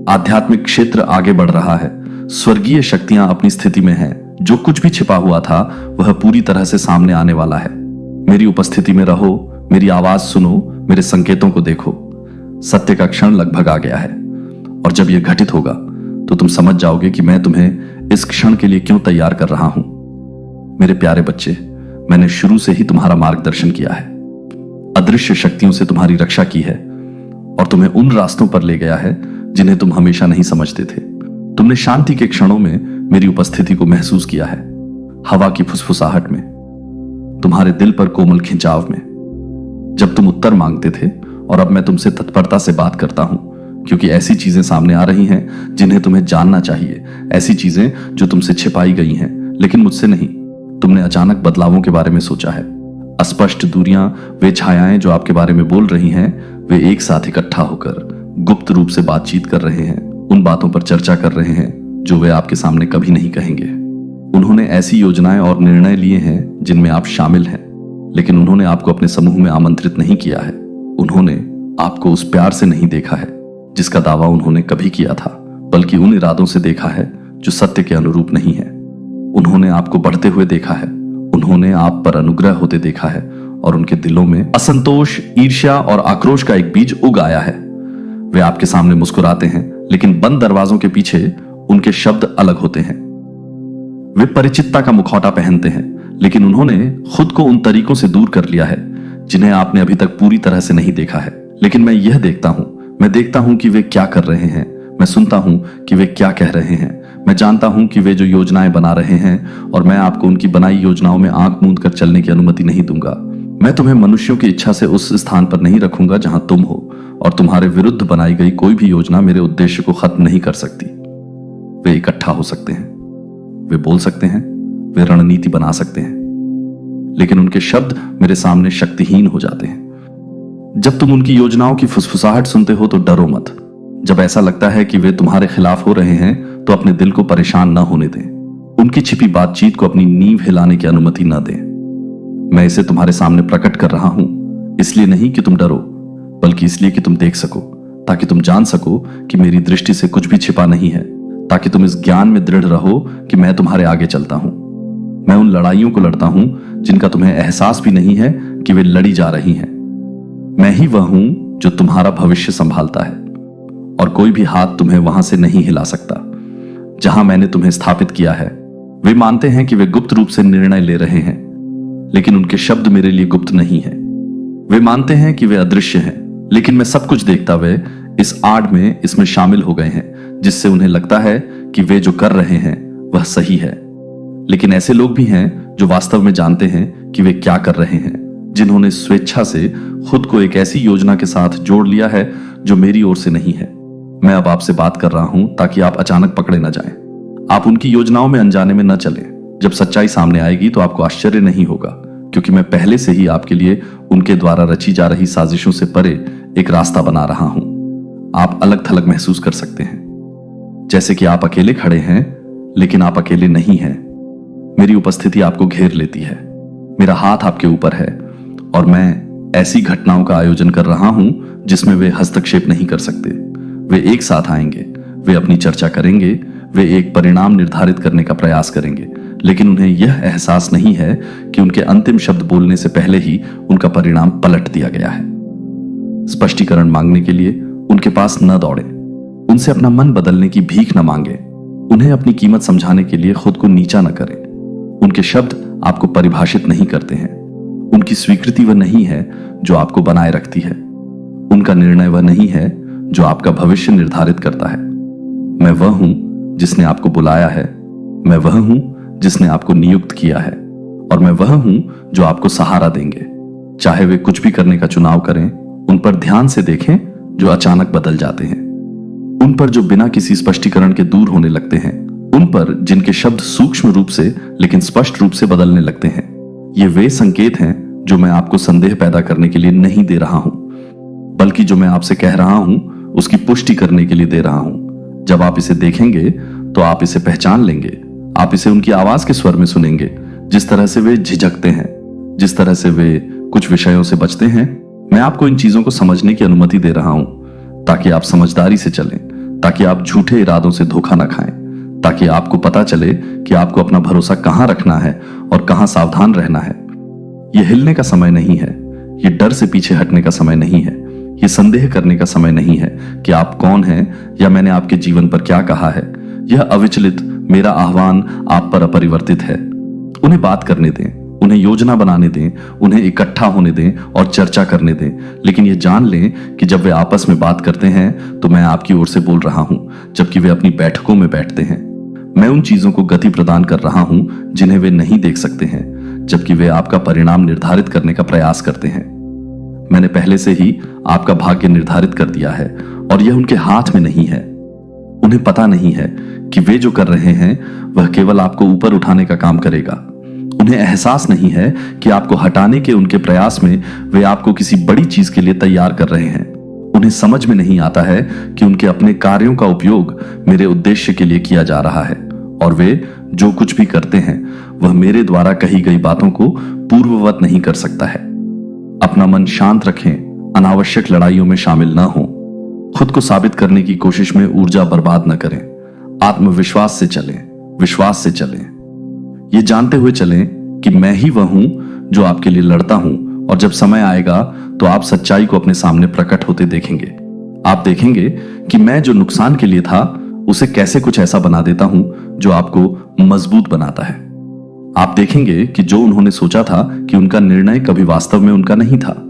[SPEAKER 1] आध्यात्मिक क्षेत्र आगे बढ़ रहा है। स्वर्गीय शक्तियां अपनी स्थिति में हैं। जो कुछ भी छिपा हुआ था वह पूरी तरह से सामने आने वाला है। मेरी उपस्थिति में रहो, मेरी आवाज सुनो, मेरे संकेतों को देखो। सत्य का क्षण लगभग आ गया है और जब यह घटित होगा तो तुम समझ जाओगे कि मैं तुम्हें इस क्षण के लिए क्यों तैयार कर रहा हूं। मेरे प्यारे बच्चे, मैंने शुरू से ही तुम्हारा मार्गदर्शन किया है। अदृश्य शक्तियों से तुम्हारी रक्षा की है और तुम्हें उन रास्तों पर ले गया है जिन्हें तुम हमेशा नहीं समझते थे। तुमने शांति के क्षणों में मेरी उपस्थिति को महसूस किया है। हवा की फुसफुसाहट में, तुम्हारे दिल पर कोमल खिंचाव में, जब तुम उत्तर मांगते थे। और अब मैं तुमसे तत्परता से बात करता हूं, क्योंकि ऐसी चीजें सामने आ रही हैं जिन्हें तुम्हें जानना चाहिए। ऐसी चीजें जो तुमसे छिपाई गई हैं, लेकिन मुझसे नहीं। तुमने अचानक बदलावों के बारे में सोचा है। अस्पष्ट दूरियां, वे छायाएं जो आपके बारे में बोल रही हैं, वे एक साथ इकट्ठा होकर गुप्त रूप से बातचीत कर रहे हैं। उन बातों पर चर्चा कर रहे हैं जो वे आपके सामने कभी नहीं कहेंगे। उन्होंने ऐसी योजनाएं और निर्णय लिए हैं जिनमें आप शामिल हैं, लेकिन उन्होंने आपको अपने समूह में आमंत्रित नहीं किया है। उन्होंने आपको उस प्यार से नहीं देखा है जिसका दावा उन्होंने कभी किया था, बल्कि उन इरादों से देखा है जो सत्य के अनुरूप नहीं है। उन्होंने आपको बढ़ते हुए देखा है, उन्होंने आप पर अनुग्रह होते देखा है और उनके दिलों में असंतोष, ईर्ष्या और आक्रोश का एक बीज उग आया है। वे आपके सामने मुस्कुराते हैं, लेकिन बंद दरवाजों के पीछे उनके शब्द अलग होते हैं। वे परिचितता का मुखौटा पहनते हैं, लेकिन उन्होंने खुद को उन तरीकों से दूर कर लिया है जिन्हें आपने अभी तक पूरी तरह से नहीं देखा है। लेकिन मैं यह देखता हूं, मैं देखता हूं कि वे क्या कर रहे हैं, मैं सुनता हूं कि वे क्या कह रहे हैं, मैं जानता हूं कि वे जो योजनाएं बना रहे हैं, और मैं आपको उनकी बनाई योजनाओं में आंख मूंद कर चलने की अनुमति नहीं दूंगा। मैं तुम्हें मनुष्यों की इच्छा से उस स्थान पर नहीं रखूंगा जहां तुम हो, और तुम्हारे विरुद्ध बनाई गई कोई भी योजना मेरे उद्देश्य को खत्म नहीं कर सकती। वे इकट्ठा हो सकते हैं, वे बोल सकते हैं, वे रणनीति बना सकते हैं, लेकिन उनके शब्द मेरे सामने शक्तिहीन हो जाते हैं। जब तुम उनकी योजनाओं की फुसफुसाहट सुनते हो तो डरो मत। जब ऐसा लगता है कि वे तुम्हारे खिलाफ हो रहे हैं तो अपने दिल को परेशान न होने दें। उनकी छिपी बातचीत को अपनी नींव हिलाने की अनुमति न दें। मैं इसे तुम्हारे सामने प्रकट कर रहा हूं, इसलिए नहीं कि तुम डरो, बल्कि इसलिए कि तुम देख सको, ताकि तुम जान सको कि मेरी दृष्टि से कुछ भी छिपा नहीं है, ताकि तुम इस ज्ञान में दृढ़ रहो कि मैं तुम्हारे आगे चलता हूं। मैं उन लड़ाइयों को लड़ता हूं जिनका तुम्हें एहसास भी नहीं है कि वे लड़ी जा रही हैं। मैं ही वह हूं जो तुम्हारा भविष्य संभालता है, और कोई भी हाथ तुम्हें वहां से नहीं हिला सकता जहां मैंने तुम्हें स्थापित किया है। वे मानते हैं कि वे गुप्त रूप से निर्णय ले रहे हैं, लेकिन उनके शब्द मेरे लिए गुप्त नहीं है। वे मानते हैं कि वे अदृश्य हैं, लेकिन मैं सब कुछ देखता हुए इस आड़ में इसमें शामिल हो गए हैं, जिससे उन्हें लगता है कि वे जो कर रहे हैं वह सही है। लेकिन ऐसे लोग भी हैं जो वास्तव में जानते हैं कि वे क्या कर रहे हैं, जिन्होंने स्वेच्छा से खुद को एक ऐसी योजना के साथ जोड़ लिया है जो मेरी ओर से नहीं है। मैं अब आपसे बात कर रहा हूं ताकि आप अचानक पकड़े न जाएं। आप उनकी योजनाओं में अनजाने में न चलें। जब सच्चाई सामने आएगी तो आपको आश्चर्य नहीं होगा, क्योंकि मैं पहले से ही आपके लिए उनके द्वारा रची जा रही साजिशों से परे एक रास्ता बना रहा हूं। आप अलग थलग महसूस कर सकते हैं, जैसे कि आप अकेले खड़े हैं, लेकिन आप अकेले नहीं हैं। मेरी उपस्थिति आपको घेर लेती है, मेरा हाथ आपके ऊपर है, और मैं ऐसी घटनाओं का आयोजन कर रहा हूं जिसमें वे हस्तक्षेप नहीं कर सकते। वे एक साथ आएंगे, वे अपनी चर्चा करेंगे, वे एक परिणाम निर्धारित करने का प्रयास करेंगे, लेकिन उन्हें यह एहसास नहीं है कि उनके अंतिम शब्द बोलने से पहले ही उनका परिणाम पलट दिया गया है। स्पष्टीकरण मांगने के लिए उनके पास न दौड़े, उनसे अपना मन बदलने की भीख न मांगे, उन्हें अपनी कीमत समझाने के लिए खुद को नीचा न करें। उनके शब्द आपको परिभाषित नहीं करते हैं, उनकी स्वीकृति वह नहीं है जो आपको बनाए रखती है, उनका निर्णय वह नहीं है जो आपका भविष्य निर्धारित करता है। मैं वह हूं जिसने आपको बुलाया है, मैं वह हूं जिसने आपको नियुक्त किया है, और मैं वह हूं जो आपको सहारा देंगे। चाहे वे कुछ भी करने का चुनाव करें, उन पर ध्यान से देखें जो अचानक बदल जाते हैं, उन पर जो बिना किसी स्पष्टीकरण के दूर होने लगते हैं, उन पर जिनके शब्द सूक्ष्म रूप से लेकिन स्पष्ट रूप से बदलने लगते हैं। ये वे संकेत हैं जो मैं आपको संदेह पैदा करने के लिए नहीं दे रहा हूं, बल्कि जो मैं आपसे कह रहा हूं उसकी पुष्टि करने के लिए दे रहा हूं। जब आप इसे देखेंगे तो आप इसे पहचान लेंगे, आप इसे उनकी आवाज के स्वर में सुनेंगे, जिस तरह से वे झिझकते हैं, जिस तरह से वे कुछ विषयों से बचते हैं। मैं आपको इन चीजों को समझने की अनुमति दे रहा हूं ताकि आप समझदारी से चलें, ताकि आप झूठे इरादों से धोखा न खाएं, ताकि आपको पता चले कि आपको अपना भरोसा कहां रखना है और कहां सावधान रहना है। यह हिलने का समय नहीं है, यह डर से पीछे हटने का समय नहीं है, यह संदेह करने का समय नहीं है कि आप कौन हैं या मैंने आपके जीवन पर क्या कहा है। यह अविचलित मेरा आह्वान आप पर अपरिवर्तित है। उन्हें बात करने दें, उन्हें योजना बनाने दें, उन्हें इकट्ठा होने दें और चर्चा करने दें, लेकिन यह जान लें कि जब वे आपस में बात करते हैं तो मैं आपकी ओर से बोल रहा हूं, जबकि वे अपनी बैठकों में बैठते हैं। मैं उन चीजों को गति प्रदान कर रहा हूं जिन्हें वे नहीं देख सकते हैं, जबकि वे आपका परिणाम निर्धारित करने का प्रयास करते हैं। मैंने पहले से ही आपका भाग्य निर्धारित कर दिया है और यह उनके हाथ में नहीं है। उन्हें पता नहीं है कि वे जो कर रहे हैं वह केवल आपको ऊपर उठाने का काम करेगा। उन्हें एहसास नहीं है कि आपको हटाने के उनके प्रयास में वे आपको किसी बड़ी चीज के लिए तैयार कर रहे हैं। उन्हें समझ में नहीं आता है कि उनके अपने कार्यों का उपयोग मेरे उद्देश्य के लिए किया जा रहा है, और वे जो कुछ भी करते हैं वह मेरे द्वारा कही गई बातों को पूर्ववत नहीं कर सकता है। अपना मन शांत रखें, अनावश्यक लड़ाइयों में शामिल न हो, खुद को साबित करने की कोशिश में ऊर्जा बर्बाद न करें। आत्मविश्वास से चलें, विश्वास से चलें, ये जानते हुए चलें कि मैं ही वह हूं जो आपके लिए लड़ता हूं, और जब समय आएगा तो आप सच्चाई को अपने सामने प्रकट होते देखेंगे। आप देखेंगे कि मैं जो नुकसान के लिए था उसे कैसे कुछ ऐसा बना देता हूं जो आपको मजबूत बनाता है। आप देखेंगे कि जो उन्होंने सोचा था कि उनका निर्णय कभी वास्तव में उनका नहीं था।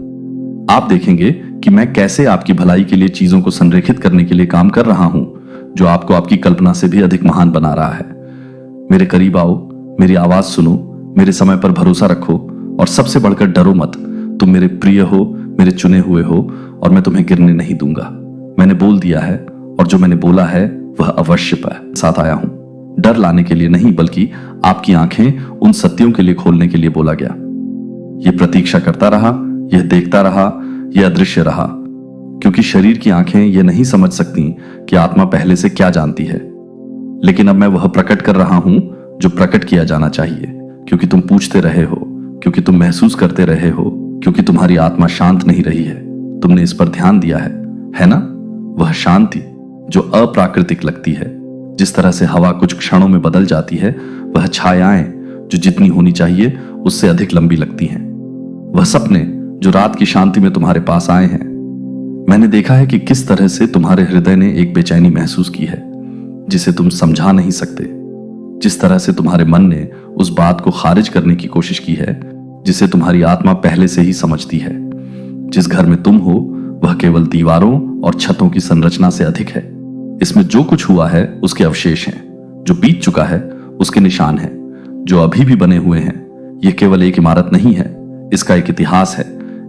[SPEAKER 1] आप देखेंगे कि मैं कैसे आपकी भलाई के लिए चीजों को संरेखित करने के लिए काम कर रहा हूं, जो आपको आपकी कल्पना से भी अधिक महान बना रहा है। मेरे करीब आओ, मेरी आवाज सुनो, मेरे समय पर भरोसा रखो, और सबसे बढ़कर डरो मत। तुम मेरे प्रिय हो, मेरे चुने हुए हो, और मैं तुम्हें गिरने नहीं दूंगा। मैंने बोल दिया है, और जो मैंने बोला है वह अवश्य पर साथ आया हूं। डर लाने के लिए नहीं, बल्कि आपकी आंखें उन सत्यों के लिए खोलने के लिए बोला गया। यह प्रतीक्षा करता रहा, यह देखता रहा, यह अदृश्य रहा, क्योंकि शरीर की आंखें यह नहीं समझ सकती कि आत्मा पहले से क्या जानती है। लेकिन अब मैं वह प्रकट कर रहा हूं जो प्रकट किया जाना चाहिए, क्योंकि तुम पूछते रहे हो, क्योंकि तुम महसूस करते रहे हो, क्योंकि तुम्हारी आत्मा शांत नहीं रही है। तुमने इस पर ध्यान दिया है ना? वह शांति जो अप्राकृतिक लगती है, जिस तरह से हवा कुछ क्षणों में बदल जाती है, वह छायाएं जो जितनी होनी चाहिए उससे अधिक लंबी लगती हैं, वह सपने जो रात की शांति में तुम्हारे पास आए हैं। मैंने देखा है कि किस तरह से तुम्हारे हृदय ने एक बेचैनी महसूस की है जिसे तुम समझा नहीं सकते, जिस तरह से तुम्हारे मन ने उस बात को खारिज करने की कोशिश की है जिसे तुम्हारी आत्मा पहले से ही समझती है। जिस घर में तुम हो वह केवल दीवारों और छतों की संरचना से अधिक है। इसमें जो कुछ हुआ है उसके अवशेष हैं, जो बीत चुका है उसके निशान हैं, जो अभी भी बने हुए हैं। यह केवल एक इमारत नहीं है, इसका एक इतिहास है,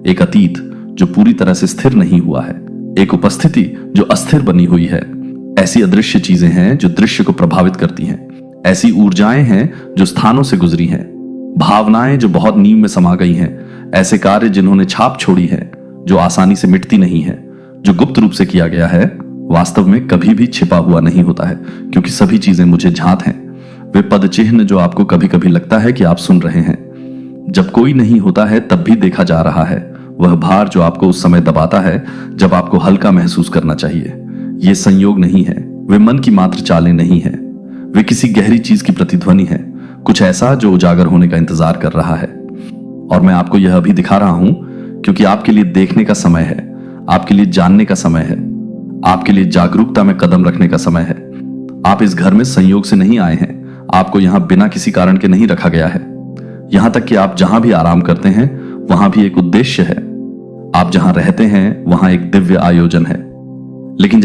[SPEAKER 1] एक अतीत जो पूरी तरह से स्थिर नहीं हुआ है, एक उपस्थिति जो अस्थिर बनी हुई है। ऐसी अदृश्य चीजें हैं जो दृश्य को प्रभावित करती हैं, ऐसी ऊर्जाएं हैं जो स्थानों से गुजरी हैं, भावनाएं जो बहुत नींव में समा गई हैं, ऐसे कार्य जिन्होंने छाप छोड़ी है जो आसानी से मिटती नहीं है। जो गुप्त रूप से किया गया है वास्तव में कभी भी छिपा हुआ नहीं होता है, क्योंकि सभी चीजें मुझे ज्ञात हैं। वे पद चिन्ह जो आपको कभी कभी लगता है कि आप सुन रहे हैं, जब कोई नहीं होता है तब भी देखा जा रहा है। वह भार जो आपको उस समय दबाता है जब आपको हल्का महसूस करना चाहिए। ये संयोग नहीं है, वे मन की मात्र चालें नहीं है, वे किसी गहरी चीज की प्रतिध्वनि है, कुछ ऐसा जो उजागर होने का इंतजार कर रहा है। और मैं आपको यह अभी दिखा रहा हूं क्योंकि आपके लिए देखने का समय है, आपके लिए जानने का समय है, आपके लिए जागरूकता में कदम रखने का समय है। आप इस घर में संयोग से नहीं आए हैं, आपको यहां बिना किसी कारण के नहीं रखा गया है। यहां तक कि आप जहां भी आराम करते हैं वहां भी एक उद्देश्य है। आप जहां रहते हैं वहां एक दिव्य आयोजन है। लेकिन